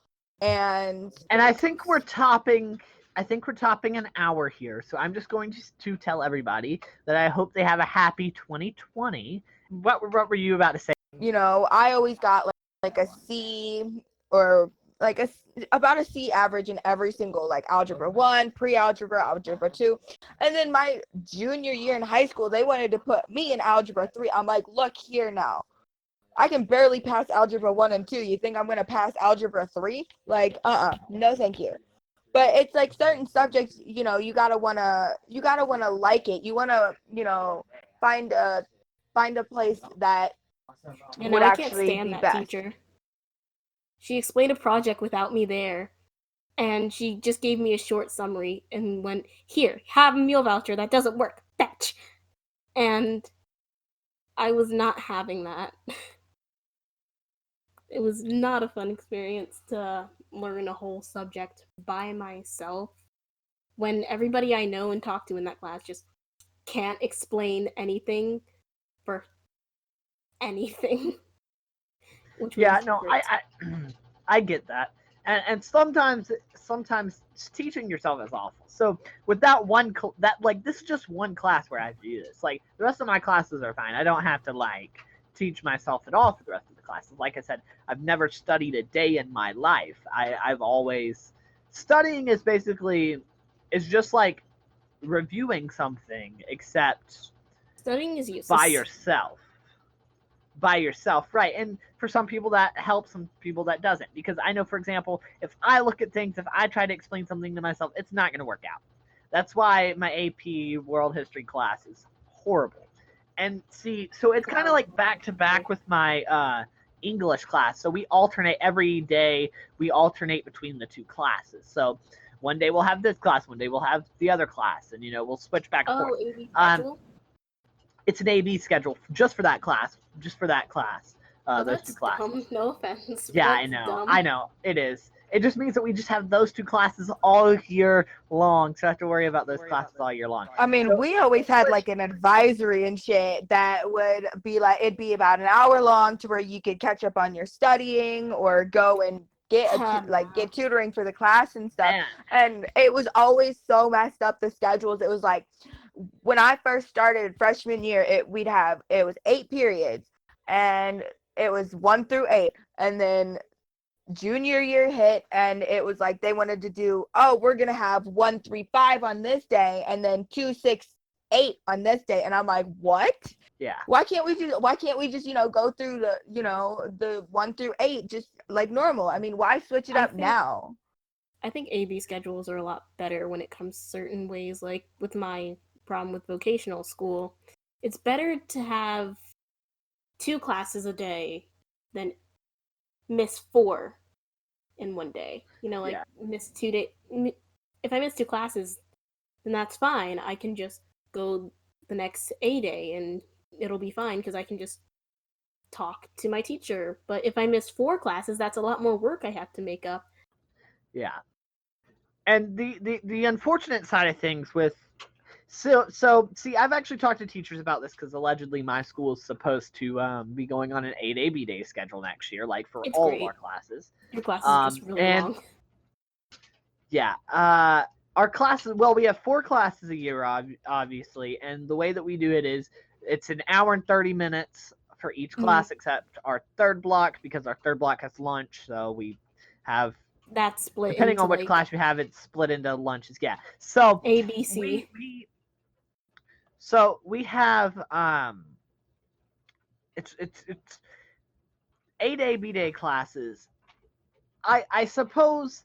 and And I think we're topping. I think we're topping an hour here, so I'm just going to tell everybody that I hope they have a happy 2020. What were you about to say? I always got like a C, or like about a C average in every single, like, algebra 1, pre-algebra, algebra 2. And then my junior year in high school, they wanted to put me in algebra 3. I'm like, "Look here now. I can barely pass algebra 1 and 2. You think I'm going to pass algebra 3? Like, no thank you." But it's like certain subjects, you gotta wanna like it. You wanna, find a place that You would know, I can't actually stand be that best. teacher. She explained a project without me there, and she just gave me a short summary and went, "Here, have a meal voucher. That doesn't work. Fetch." And I was not having that. It was not a fun experience to learn a whole subject by myself when everybody I know and talk to in that class just can't explain anything for anything. Which Yeah, was no, great. I get that, and sometimes teaching yourself is awful. So with that this is just one class where I have to do this. Like the rest of my classes are fine. I don't have to teach myself at all for the rest of the classes. Like I said, I've never studied a day in my life. I've always studying is just like reviewing something, except Studying is by useless. yourself. By yourself, right? And for some people that helps, some people that doesn't. Because I know, for example, if I look at things, if I try to explain something to myself, it's not going to work out. That's why my AP World History class is horrible. And see, so it's kind of like back to back with my English class. So we alternate every day. We alternate between the two classes. So one day we'll have this class, one day we'll have the other class, and we'll switch back and forth. Oh, AB Um, schedule? it's an AB schedule just for that class. Just for that class. Oh, Those two that's dumb. classes. No offense. Yeah, But I that's know. dumb. I know. It is. It just means that we just have those two classes all year long, so I have to worry about those classes all year long. I mean, we always had like an advisory and shit that would be like, it'd be about an hour long, to where you could catch up on your studying or go and get tutoring for the class and stuff. Man, And it was always so messed up, the schedules. It was like, when I first started freshman year, it was 8 periods, and it was 1 through 8. And then junior year hit, and it was like they wanted to do, "Oh, we're gonna have 1, 3, 5 on this day, and then 2, 6, 8 on this day." And I'm like, "What? yeah. Why can't we just go through the 1 through 8 just like normal? I mean, why switch it up now?" I think AB schedules are a lot better when it comes to certain ways. Like with my problem with vocational school, it's better to have 2 classes a day than miss 4 in one day. Yeah. Miss 2 days. If I miss 2 classes, then that's fine. I can just go the next A day and it'll be fine because I can just talk to my teacher. But if I miss 4 classes, that's a lot more work I have to make up. Yeah. And the unfortunate side of things with so see, I've actually talked to teachers about this because allegedly my school is supposed to be going on an 8 AB day schedule next year, like for It's all great. of our classes. Your classes are just really And long. yeah, our classes. Well, we have 4 classes a year, obviously, and the way that we do it is it's an hour and 30 minutes for each class, except our third block, because our third block has lunch, so we have, That's split depending into on which like class you have, it's split into lunches. Yeah, so A, B, C. we have it's 8A B day classes. I suppose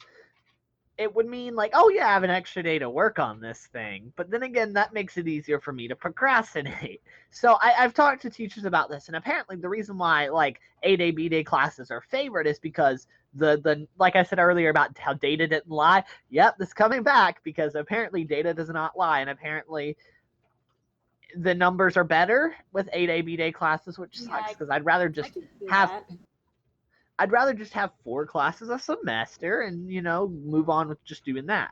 it would mean like, oh yeah, I have an extra day to work on this thing. But then again, that makes it easier for me to procrastinate. So I've talked to teachers about this, and apparently the reason why like 8A B day classes are favored is because the like I said earlier about how Data didn't lie. Yep, this is coming back because apparently Data does not lie, and apparently the numbers are better with 8A B-Day classes, which Yeah, sucks because I'd rather I just can do have that. I'd rather just have 4 classes a semester and move on with just doing that,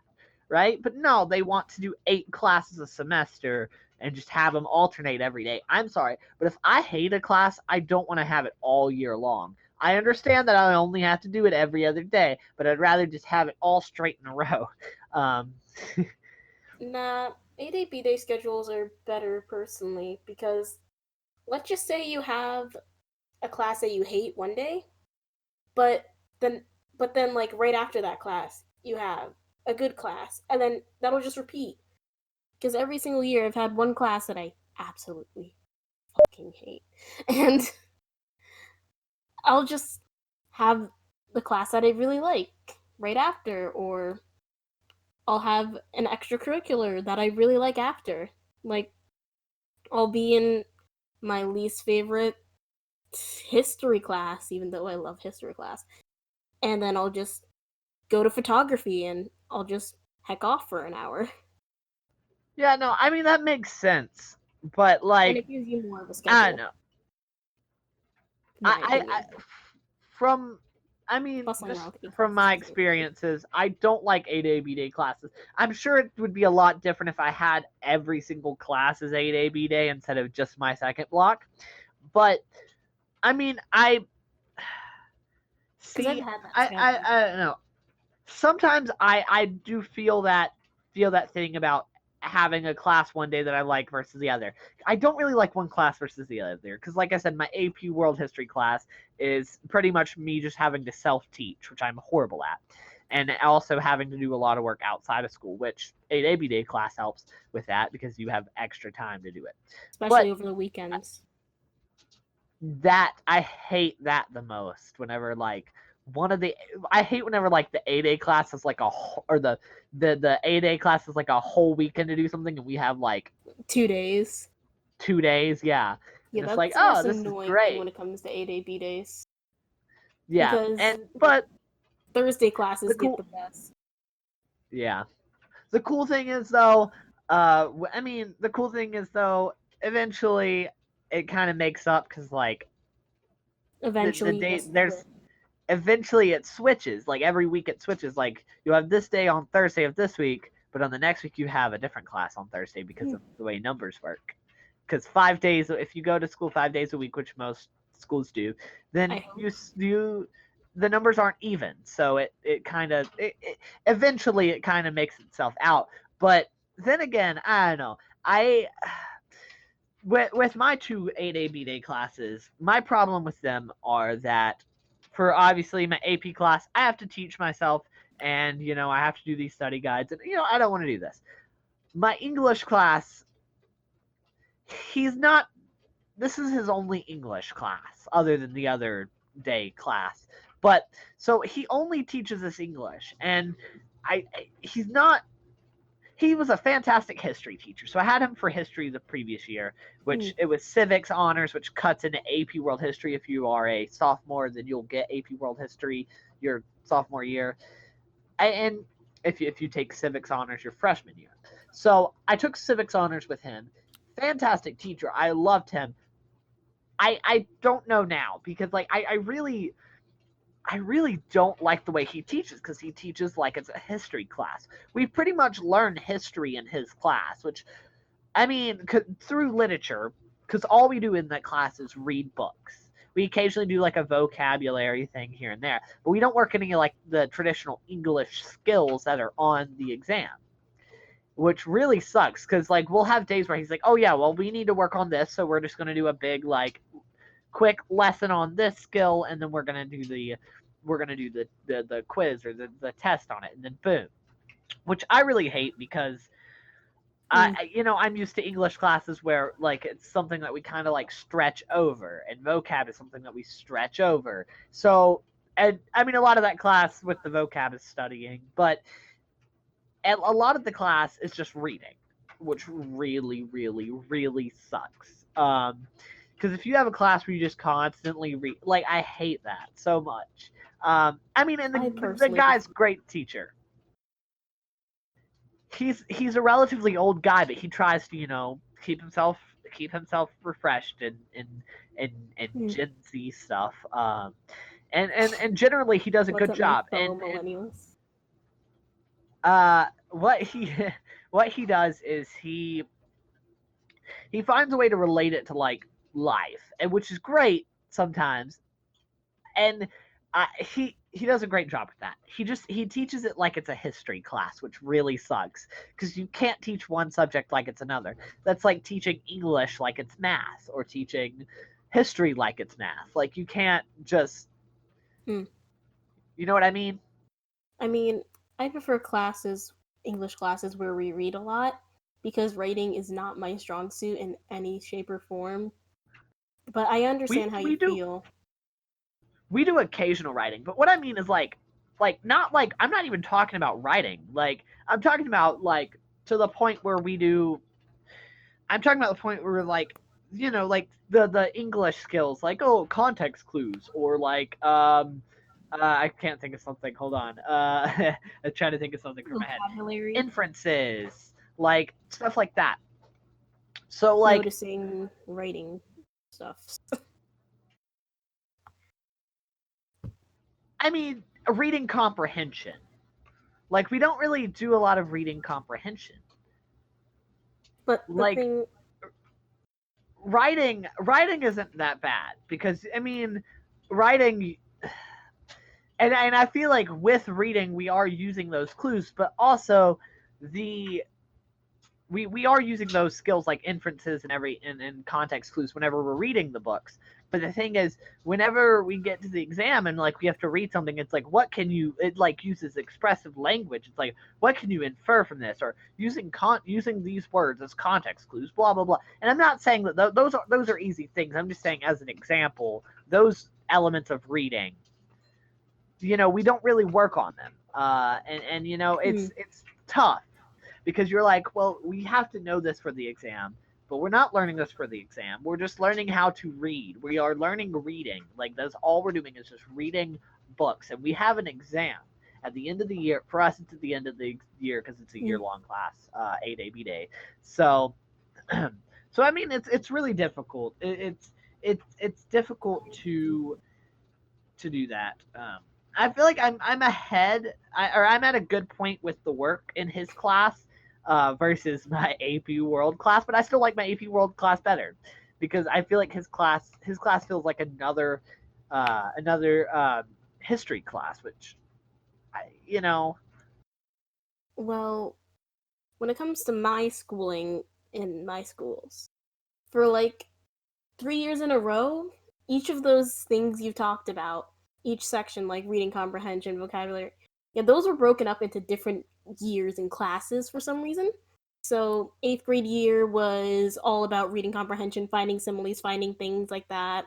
right? But no, they want to do 8 classes a semester and just have them alternate every day. I'm sorry, but if I hate a class, I don't want to have it all year long. I understand that I only have to do it every other day, but I'd rather just have it all straight in a row. Um, Nah, 8A B-Day schedules are better personally because let's just say you have a class that you hate one day, but then like right after that class you have a good class, and then that'll just repeat. Because every single year I've had one class that I absolutely fucking hate, and I'll just have the class that I really like right after, or I'll have an extracurricular that I really like after. Like, I'll be in my least favorite history class, even though I love history class, and then I'll just go to photography and I'll just heck off for an hour. yeah, no, I mean that makes sense, but And like it gives you more of a I schedule. don't know. In my I opinion. from I mean, Bustling just around with 8 from my classes. experiences, I don't like 8A B-Day classes. I'm sure it would be a lot different if I had every single class as 8A B-Day instead of just my second block. But I mean, I Because I've see. had that I, I schedule. I don't know. Sometimes I do feel that thing about having a class one day that I like versus the other. I don't really like one class versus the other because, like I said, my AP World History class is pretty much me just having to self-teach, which I'm horrible at, and also having to do a lot of work outside of school, which 8A B-Day class helps with that because you have extra time to do it. Especially But over the weekends. that I hate that the most whenever like one of the I hate whenever like the 8A class is like or the 8A class is like a whole weekend to do something and we have like 2 days. 2 days, yeah. Yeah, And it's like, that's the oh, most this is annoying thing when great. it comes to 8A B-Days. Yeah. Because But Thursday the classes get cool the best. yeah. The cool thing is though, I mean, the cool thing is though, eventually it kind of makes up because like the Eventually, day yes, there's eventually it switches. Like every week it switches. Like you have this day on Thursday of this week, but on the next week you have a different class on Thursday because of the way numbers work. Because 5 days, if you go to school 5 days a week, which most schools do, then the numbers aren't even. So it kind of eventually it kind of makes itself out. But then again, I don't know. I with my 2 8A B-Day classes, my problem with them are that for obviously my AP class, I have to teach myself and I have to do these study guides and I don't want to do this. My English class, he's not this is his only English class other than the other day class. But so he only teaches us English and he's not he was a fantastic history teacher. So I had him for history the previous year, which it was civics honors, which cuts into AP World History. If you are a sophomore, then you'll get AP World History your sophomore year, and if you take civics honors your freshman year. So I took civics honors with him. Fantastic teacher. I loved him. I don't know now because like I really don't like the way he teaches because he teaches like it's a history class. We pretty much learn history in his class, which, I mean, through literature, because all we do in that class is read books. We occasionally do like a vocabulary thing here and there, but we don't work any like the traditional English skills that are on the exam, which really sucks because like we'll have days where he's like, oh yeah, well we need to work on this, so we're just gonna do a big like quick lesson on this skill, and then we're gonna do the quiz or the test on it, and then boom. Which I really hate because I'm used to English classes where like it's something that we kind of like stretch over, and vocab is something that we stretch over. So, and I mean a lot of that class with the vocab is studying, but a lot of the class is just reading, which really, really, really sucks. Because if you have a class where you just constantly read, like I hate that so much. I mean, and I the personally guy's great teacher. He's a relatively old guy, but he tries to keep himself refreshed and Hmm. Gen Z stuff. And generally he does a What's good up, my job. fellow And millennials? what he what he does is he finds a way to relate it to like life, and which is great sometimes. And he does a great job with that. He teaches it like it's a history class, which really sucks because you can't teach one subject like it's another. That's like teaching English like it's math, or teaching history like it's math. Like you can't just, Hmm. you know what I mean? I mean, I prefer English classes where we read a lot, because writing is not my strong suit in any shape or form. But I understand how We you do feel. occasional writing, but what I mean is like not like, I'm not even talking about writing. Like I'm talking about like to the point where we do. I'm talking about the point where like like the English skills, like context clues, or like I can't think of something. Hold on. I'm trying to think of something from my head. Vocabulary, Inferences, like stuff like that. So like, noticing, writing stuff. I mean, reading comprehension. Like we don't really do a lot of reading comprehension. But the Like thing, writing isn't that bad, because I mean, writing, and I feel like with reading we are using those clues, but also the we are using those skills like inferences and context clues whenever we're reading the books. But the thing is, whenever we get to the exam and like we have to read something, it's like, what can you, it like uses expressive language. It's like, what can you infer from this, or using these words as context clues, blah blah blah. And I'm not saying that those are easy things. I'm just saying, as an example, those elements of reading, we don't really work on them. And it's tough, because you're like, well, we have to know this for the exam, but we're not learning this for the exam. We're just learning how to read. We are learning reading. Like that's all we're doing, is just reading books, and we have an exam at the end of the year. For us, it's at the end of the year because it's a year-long class, A-Day, B-Day. So, so I mean, it's really difficult. It's difficult to do that. I feel like I'm ahead, or I'm at a good point with the work in his class, versus my AP World class. But I still like my AP World class better, because I feel like his class feels like another history class, which I. well, when it comes to my schooling in my schools, for like 3 years in a row, each of those things you've talked about, each section, like reading comprehension, vocabulary, yeah, those were broken up into different years and classes for some reason. So, 8th grade year was all about reading comprehension, finding similes, finding things like that.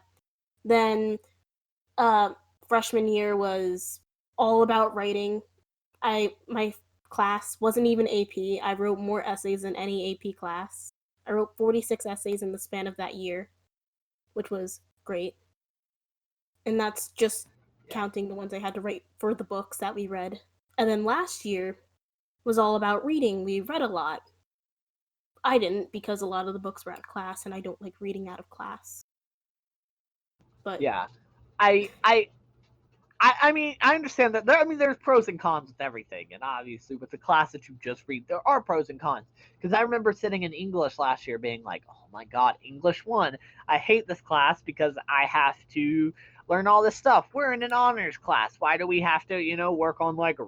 Then, uh, freshman year was all about writing. My class wasn't even AP. I wrote more essays than any AP class. I wrote 46 essays in the span of that year, which was great. And that's just counting the ones I had to write for the books that we read. And then last year was all about reading. We read a lot. I didn't, because a lot of the books were out of class, and I don't like reading out of class. But Yeah, I I I mean, I understand that. There's pros and cons with everything, and obviously with the class that you just read, there are pros and cons. Because I remember sitting in English last year, being like, "Oh my God, English 1! I hate this class because I have to learn all this stuff. We're in an honors class. Why do we have to, work on like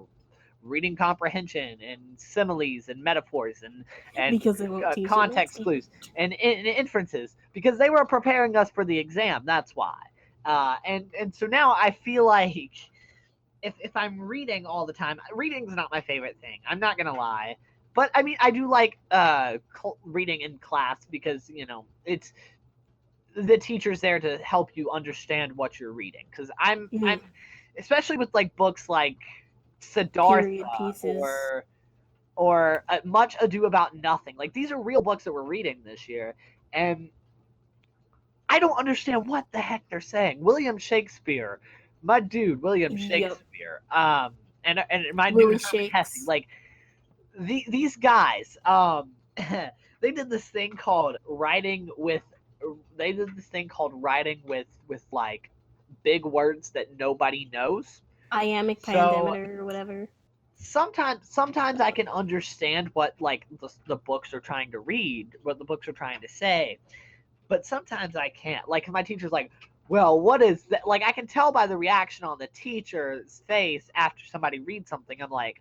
reading comprehension and similes and metaphors and because they won't teach it next context year. clues and inferences, because they were preparing us for the exam. That's why." And so now I feel like if I'm reading all the time, reading's not my favorite thing. I'm not gonna lie, but I mean I do like reading in class, because it's the teacher's there to help you understand what you're reading. Because I'm especially with like books like Siddhartha, Period pieces. or Much Ado About Nothing. Like these are real books that we're reading this year, and I don't understand what the heck they're saying. William Shakespeare, my dude William Yep. Shakespeare, and my Willie dude Herman Hesse, Shakes. like these guys, they did this thing called writing with. They did this thing called writing with like big words that nobody knows. Iambic So pentameter or whatever. sometimes I can understand what like the books are trying to read, what the books are trying to say, but sometimes I can't. Like my teacher's like, "Well, what is that?" Like I can tell by the reaction on the teacher's face after somebody reads something. I'm like,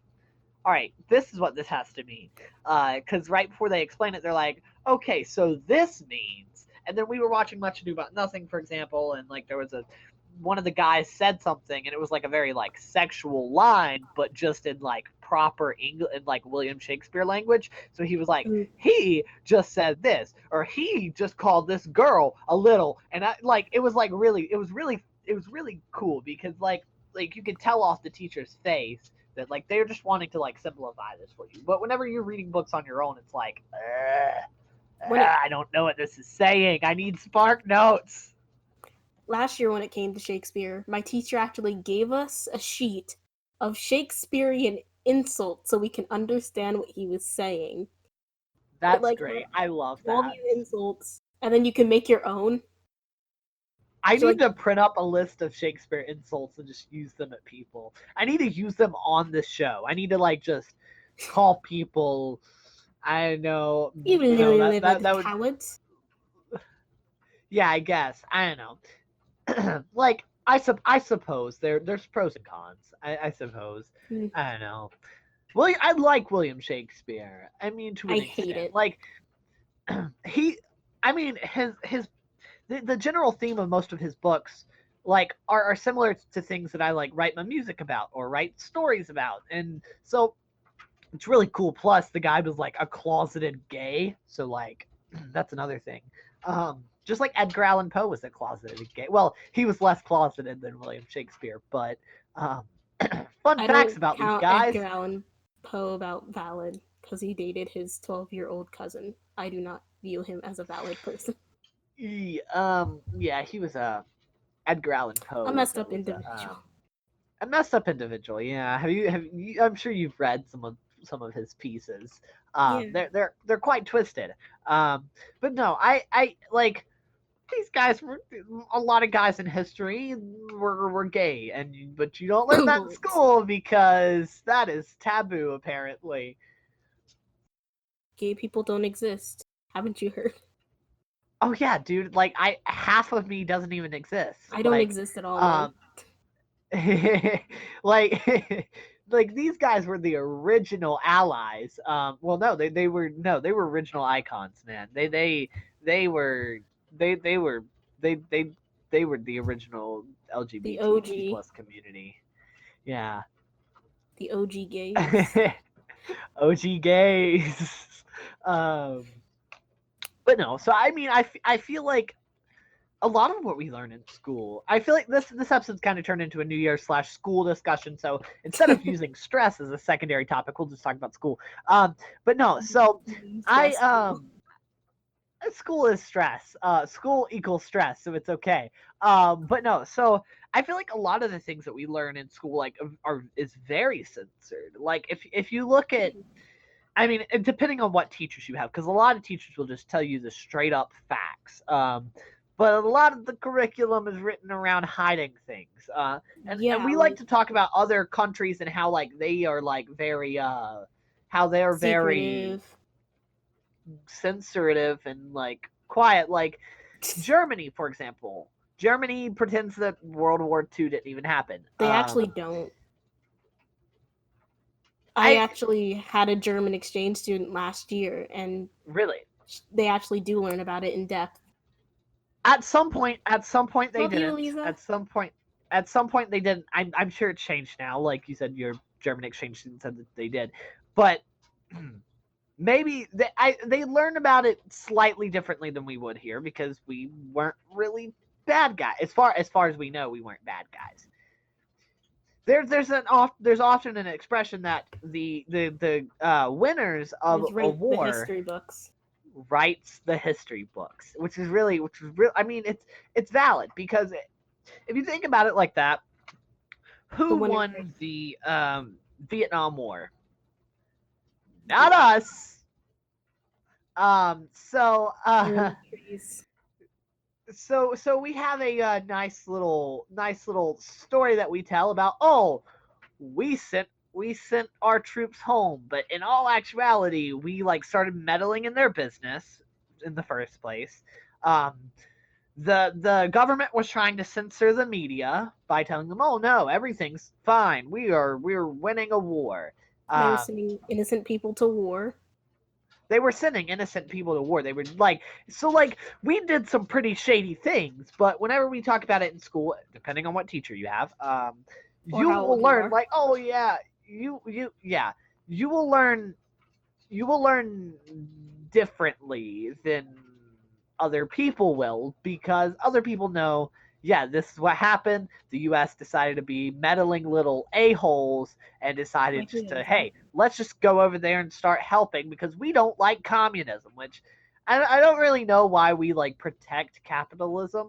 "All right, this is what this has to mean," because right before they explain it, they're like, "Okay, so this means." And then we were watching Much Ado About Nothing, for example, and like there was a one of the guys said something, and it was like a very like sexual line, but just in like proper English, in like William Shakespeare language. So he was like, Mm. he just said this, or he just called this girl a little, and I like it was like really, it was really cool because like you could tell off the teacher's face that like they're just wanting to like simplify this for you. But whenever you're reading books on your own, it's like, When it, I don't know what this is saying. I need Spark Notes. last year when it came to Shakespeare, my teacher actually gave us a sheet of Shakespearean insults so we can understand what he was saying. That's like, great. I love All that. these insults, and then you can make your own. I So, need to print up a list of Shakespeare insults and just use them at people. I need to use them on the show. I need to like just call people. I know. Even No, literally that would. cowards. Yeah, I guess. I don't know. Like I suppose there's pros and cons. I suppose. Hmm. I don't know. Well, I like William Shakespeare. I mean, to an I extent, hate it. like he. I mean, his the general theme of most of his books like are similar to things that I like write my music about or write stories about, and so it's really cool. Plus, the guy was like a closeted gay, so like that's another thing. Just like Edgar Allan Poe was a closeted gay. Well, he was less closeted than William Shakespeare, but fun I facts don't about these count guys. Edgar Allan Poe about valid because he dated his 12-year-old cousin. I do not view him as a valid person. Yeah, he was a Edgar Allan Poe. A messed was up individual. a messed up individual. Yeah, have you? I'm sure you've read some of his pieces. Yeah. They're quite twisted. But no, I like these guys were a lot of guys in history were gay, but you don't learn that in What? school because that is taboo apparently. Gay people don't exist. Haven't you heard? Oh yeah, dude. Like half of me doesn't even exist. I don't Like, exist at all, man. like like these guys were the original allies. Well, no, they were they were original icons, man. They were they were they they they were the original The LGBTQ OG. plus community. Yeah. The OG gays. OG gays. um, but no, so I mean, I feel like a lot of what we learn in school, I feel like this episode's kind of turned into a New Year / school discussion. So instead of using stress as a secondary topic, we'll just talk about school. But no, so I school is stress. School equals stress, so it's okay. But no, so I feel like a lot of the things that we learn in school like are is very censored. Like if you look at I mean, depending on what teachers you have, because a lot of teachers will just tell you the straight up facts. But a lot of the curriculum is written around hiding things. And Yeah, we like to talk about other countries and how like they are like very how they're very secretive. censurative and like quiet. Like Germany, for example. Germany pretends that World War II didn't even happen. They actually don't. I actually had a German exchange student last year, and really they actually do learn about it in depth. at some point they Love you, didn't. Lisa. At some point they didn't. I'm sure it's changed now. Like you said, your German exchange student said that they did, but maybe they learn about it slightly differently than we would here because we weren't really bad guys. As far as we know, we weren't bad guys. There's often an expression that the winners of Just a read the war history books. writes the history books, which is real. I mean, it's valid because if you think about it like that, Who winner won the Vietnam War? Not us. So Trees. so we have a nice little story that we tell about. Oh, we sent our troops home, but in all actuality, we like started meddling in their business in the first place. Um, the government was trying to censor the media by telling them, "Oh no, everything's fine. We're winning a war." They were Um, sending innocent people to war. they were sending innocent people to war. They were like, so like we did some pretty shady things, but whenever we talk about it in school, depending on what teacher you have, Or you how will old you learn are. like, oh yeah, yeah, you will learn differently than other people will, because other people know, yeah, this is what happened. The US decided to be meddling little a-holes and decided Like we just to, are. hey, let's just go over there and start helping because we don't like communism, which I don't really know why we like protect capitalism.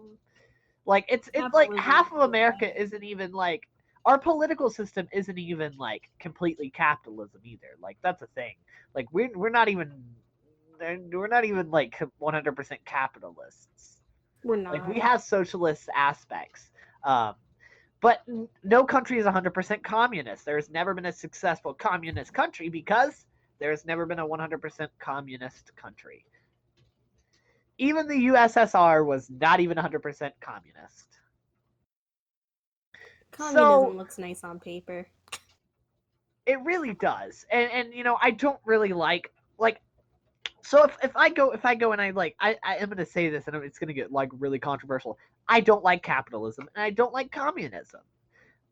Like it's like Capitalism. half of America isn't even like, our political system isn't even like completely capitalism either. Like that's a thing. Like we're not even like 100% capitalists. We're Like not. we have socialist aspects. Um, but no country is 100% communist. There's never been a successful communist country because there's never been a 100% communist country. Even the USSR was not even 100% communist. Communism So looks nice on paper. it really does. And you know, I don't really like so if I go and I am gonna say this and it's gonna get like really controversial. I don't like capitalism and I don't like communism.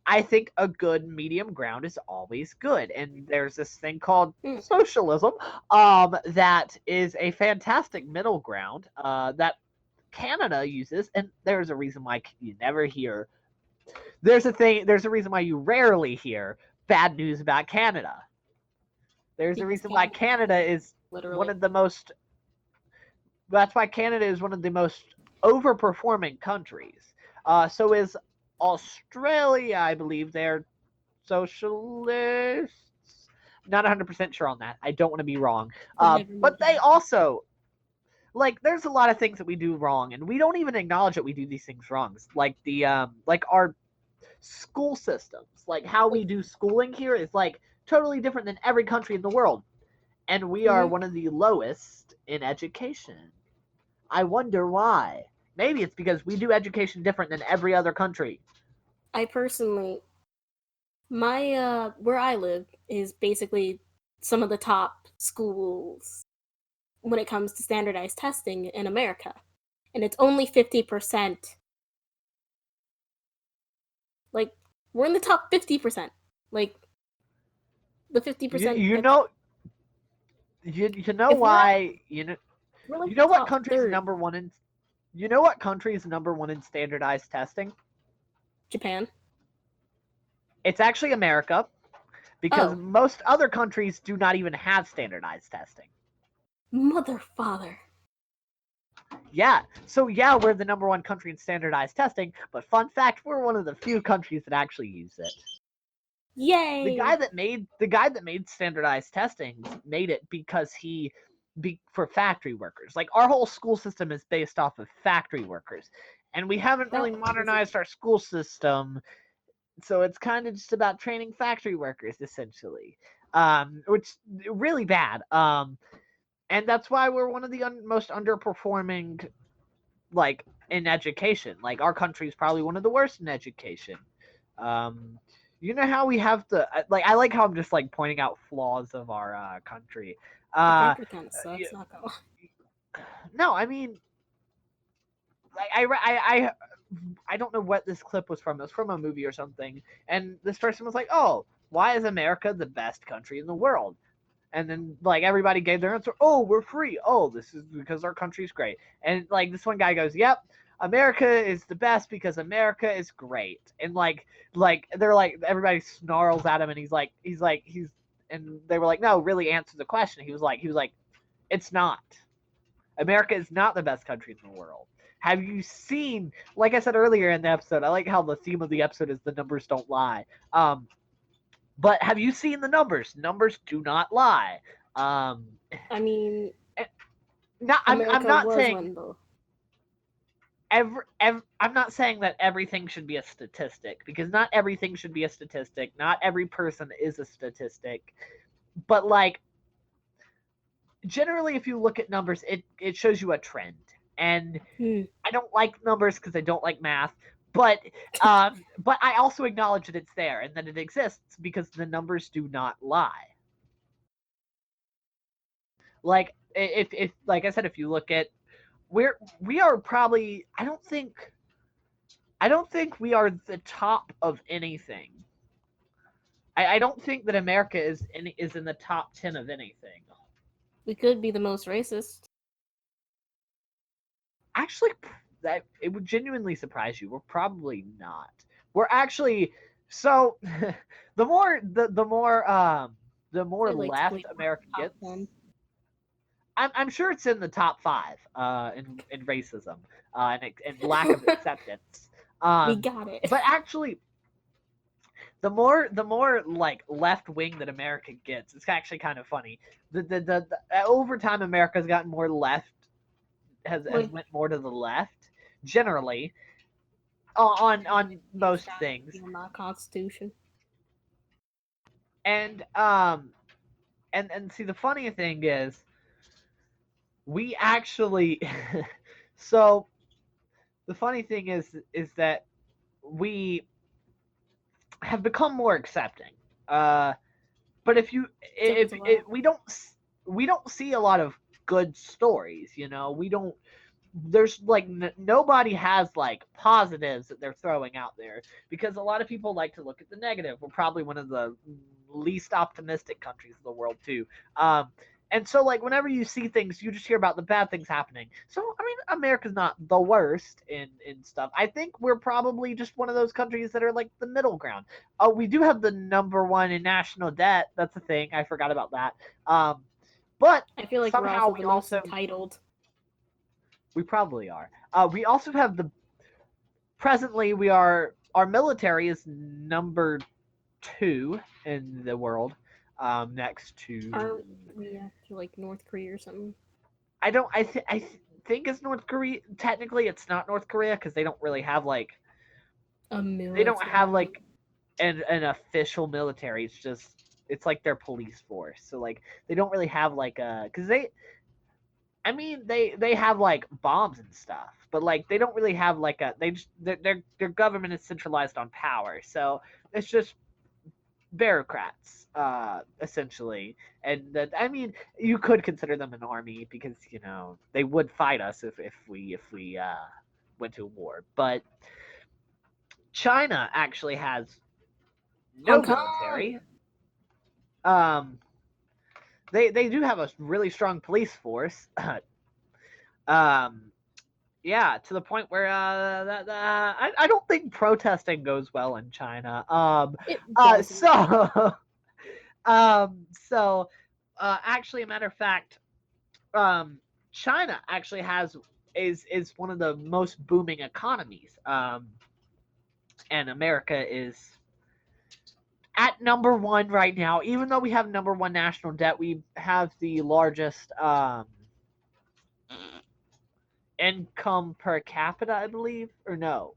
I think a good medium ground is always good. And there's this thing called Mm. socialism, that is a fantastic middle ground, that Canada uses, and there's a reason why you never hear. There's a reason why you rarely hear bad news about Canada. There's a Because reason why Canada is one literally. of the most. That's why Canada is one of the most overperforming countries. So is Australia, I believe. They're socialists. Not 100% sure on that. I don't want to be wrong. Would never know But the they answer. also, like, there's a lot of things that we do wrong, and we don't even acknowledge that we do these things wrong. Like like our school systems, like how we do schooling here is like totally different than every country in the world, and we are Mhm. one of the lowest in education. I wonder why. Maybe it's because we do education different than every other country. I personally, my where I live is basically some of the top schools when it comes to standardized testing in America, and it's only 50%. Like we're in the top 50%. Like the 50% You that's know, you know if we're at why we're like you the know what top country's third. number one in you know what country is number one in standardized testing? Japan. It's actually America, because Oh, most other countries do not even have standardized testing. mother father. Yeah, so yeah, we're the number one country in standardized testing, but fun fact, we're one of the few countries that actually use it. Yay! The guy that made standardized testing made it because for factory workers. Like our whole school system is based off of factory workers, and we haven't really That wasn't modernized our school system, so it's kind of just about training factory workers essentially, which really bad. And that's why we're one of the most underperforming, like in education. Like our country is probably one of the worst in education. Um, you know how we have to like. I like how I'm just like pointing out flaws of our country. our Uh, country kind of yeah, sucks. Not gonna lie. no, I mean, like I don't know what this clip was from. It was from a movie or something, and this person was like, "Oh, why is America the best country in the world?" And then like everybody gave their answer. Oh, we're free. Oh, this is because our country's great. And like this one guy goes, "Yep, America is the best because America is great." And like they're like everybody snarls at him, and he's and they were like, "No, really answer the question." He was like, "It's not. America is not the best country in the world." have you seen, like I said earlier in the episode, I like how the theme of the episode is the numbers don't lie. But have you seen the numbers? Numbers do not lie. I mean, I'm America not was saying one though. I'm not saying that everything should be a statistic, because not everything should be a statistic. Not every person is a statistic. But like, generally, if you look at numbers, it shows you a trend. And I don't like numbers because I don't like math, but I also acknowledge that it's there and that it exists because the numbers do not lie. Like, if like I said, if you look at, we are probably, I don't think we are the top of anything. I don't think that America is in the top 10 of anything. We could be the most racist. Actually, that it would genuinely surprise you. We're probably not. We're actually, so the more They're, like, left way America top gets, 10. I'm sure it's in the top 5 in racism and lack of acceptance. We got it. But actually, the more like left wing that America gets, it's actually kind of funny. The over time, America's gotten more left, has went more to the left generally on most things. Not Constitution. And see, the funny thing is, we actually so the funny thing is that we have become more accepting. But we don't see a lot of good stories. We don't. There's like nobody has like positives that they're throwing out there, because a lot of people like to look at the negative. We're probably one of the least optimistic countries in the world too. And so, like, whenever you see things, you just hear about the bad things happening. So, I mean, America's not the worst in stuff. I think we're probably just one of those countries that are like the middle ground. Oh, we do have the number one in national debt. That's a thing. I forgot about that. But I feel like somehow we're also the most entitled. We probably are. We also have presently our military is number 2 in the world, next to. Aren't we to like North Korea or something? I think it's North Korea. Technically, it's not North Korea because they don't really have like a military. They don't have like an official military. It's like their police force. So like they don't really have like because they have like bombs and stuff, but like they don't really have like their government is centralized on power. So it's just bureaucrats, essentially. And you could consider them an army because they would fight us if we went to war. But China actually has no military. They do have a really strong police force. Yeah, to the point where I don't think protesting goes well in China. Actually, a matter of fact, China actually is one of the most booming economies. And America is at number 1 right now. Even though we have number 1 national debt, we have the largest income per capita, I believe. Or no,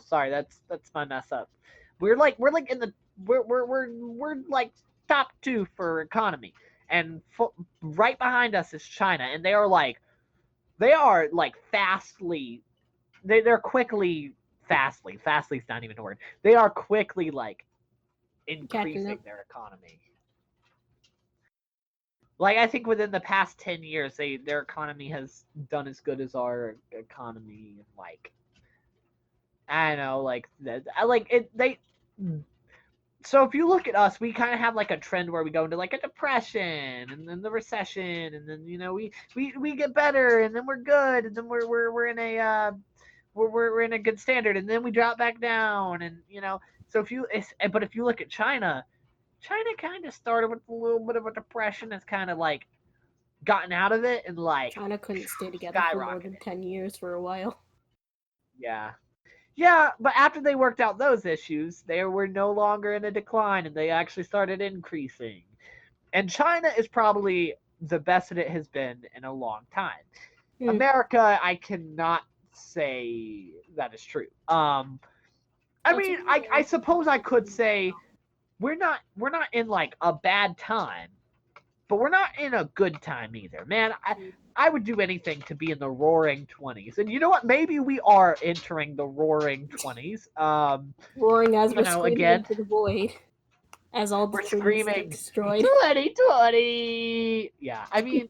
sorry, that's my mess up. We're like in the we're like top 2 for economy, and right behind us is China, and they are fastly fastly's not even a word. They are quickly like increasing their economy. Like, I think within the past 10 years, their economy has done as good as our economy. And like, I don't know, like so if you look at us, we kind of have like a trend where we go into like a depression, and then the recession, and then we get better, and then we're good, and then we're in a we're in a good standard, and then we drop back down, and so if you look at China kind of started with a little bit of a depression. It's kind of like gotten out of it, and like China couldn't stay together for more than 10 years for a while. Yeah, but after they worked out those issues, they were no longer in a decline and they actually started increasing. And China is probably the best that it has been in a long time. Hmm. America, I cannot say that is true. I mean, I suppose I could say we're not in like a bad time, but we're not in a good time either. Man, I would do anything to be in the roaring 20s. And you know what? Maybe we are entering the roaring 20s. Roaring as You we're know, screaming again, into the void, as all the we're trees screaming get destroyed. 2020. Yeah, I mean,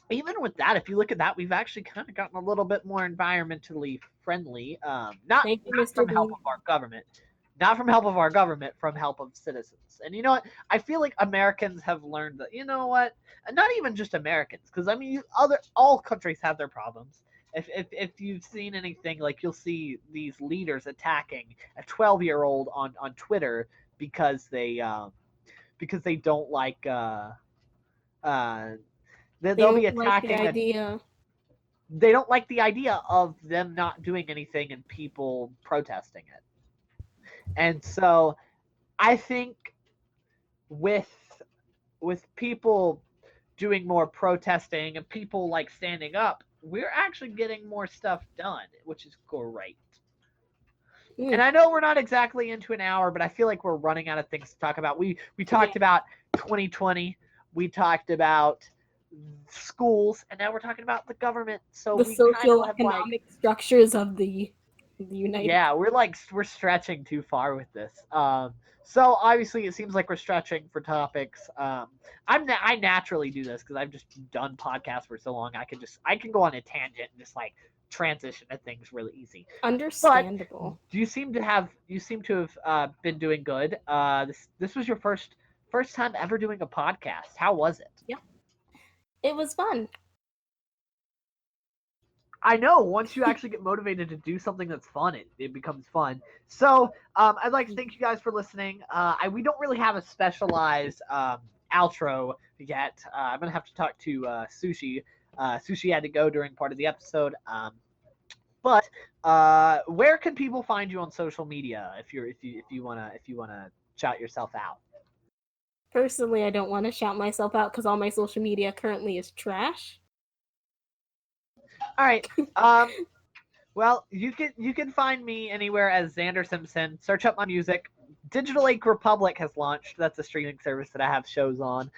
even with that, if you look at that, we've actually kind of gotten a little bit more environmentally friendly. Not Thank you, not Mr. from help Bean. of our government, not from help of our government, from help of citizens. And you know what? I feel like Americans have learned that. You know what? And not even just Americans, because I mean, all countries have their problems. If you've seen anything, like you'll see these leaders attacking a 12-year-old on Twitter because they don't like uh They they'll be don't like the attacking a idea. they don't like the idea of them not doing anything and people protesting it. And so I think with people doing more protesting and people like standing up, we're actually getting more stuff done, which is great. Hmm. And I know we're not exactly into an hour, but I feel like we're running out of things to talk about. We talked about 2020, we talked about schools, and now we're talking about the government. So The we kind of have like socio-economic structures of the United. yeah, we're stretching too far with this. So obviously it seems like we're stretching for topics. I naturally do this because I've just done podcasts for so long. I can go on a tangent and just like transition to things really easy. Understandable. You seem to have been doing good. This was your first time ever doing a podcast. How was it? Yeah. It was fun. I know once you actually get motivated to do something that's fun, it becomes fun. So I'd like to thank you guys for listening. We don't really have a specialized outro yet. I'm gonna have to talk to Sushi. Sushi had to go during part of the episode. But where can people find you on social media if you wanna shout yourself out? Personally, I don't want to shout myself out because all my social media currently is trash. All right. Well, you can find me anywhere as Xander Simpson. Search up my music. Digital Lake Republic has launched. That's a streaming service that I have shows on.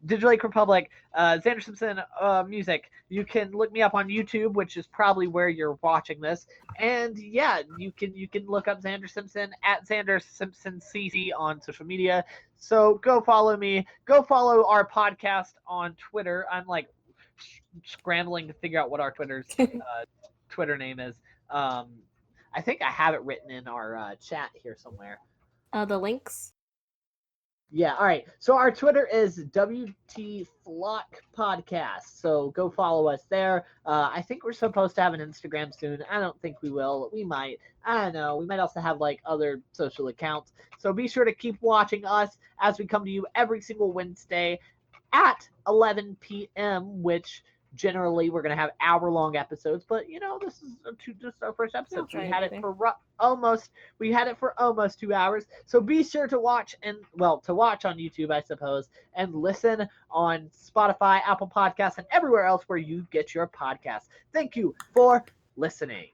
Digital Lake Republic, Xander Simpson music. You can look me up on YouTube, which is probably where you're watching this. And yeah, you can look up Xander Simpson at Xander Simpson CC on social media. So go follow me. Go follow our podcast on Twitter. I'm like scrambling to figure out what our Twitter name is. I think I have it written in our chat here somewhere. The links. Yeah, all right. So our Twitter is WT Flock Podcast. So go follow us there. I think we're supposed to have an Instagram soon. I don't think we will. We might. I don't know. We might also have like other social accounts. So be sure to keep watching us as we come to you every single Wednesday at 11 p.m., which generally we're going to have hour-long episodes, but you know, this is just our first episode. We had it for almost 2 hours. So be sure to watch on YouTube, I suppose, and listen on Spotify, Apple Podcasts, and everywhere else where you get your podcasts. Thank you for listening.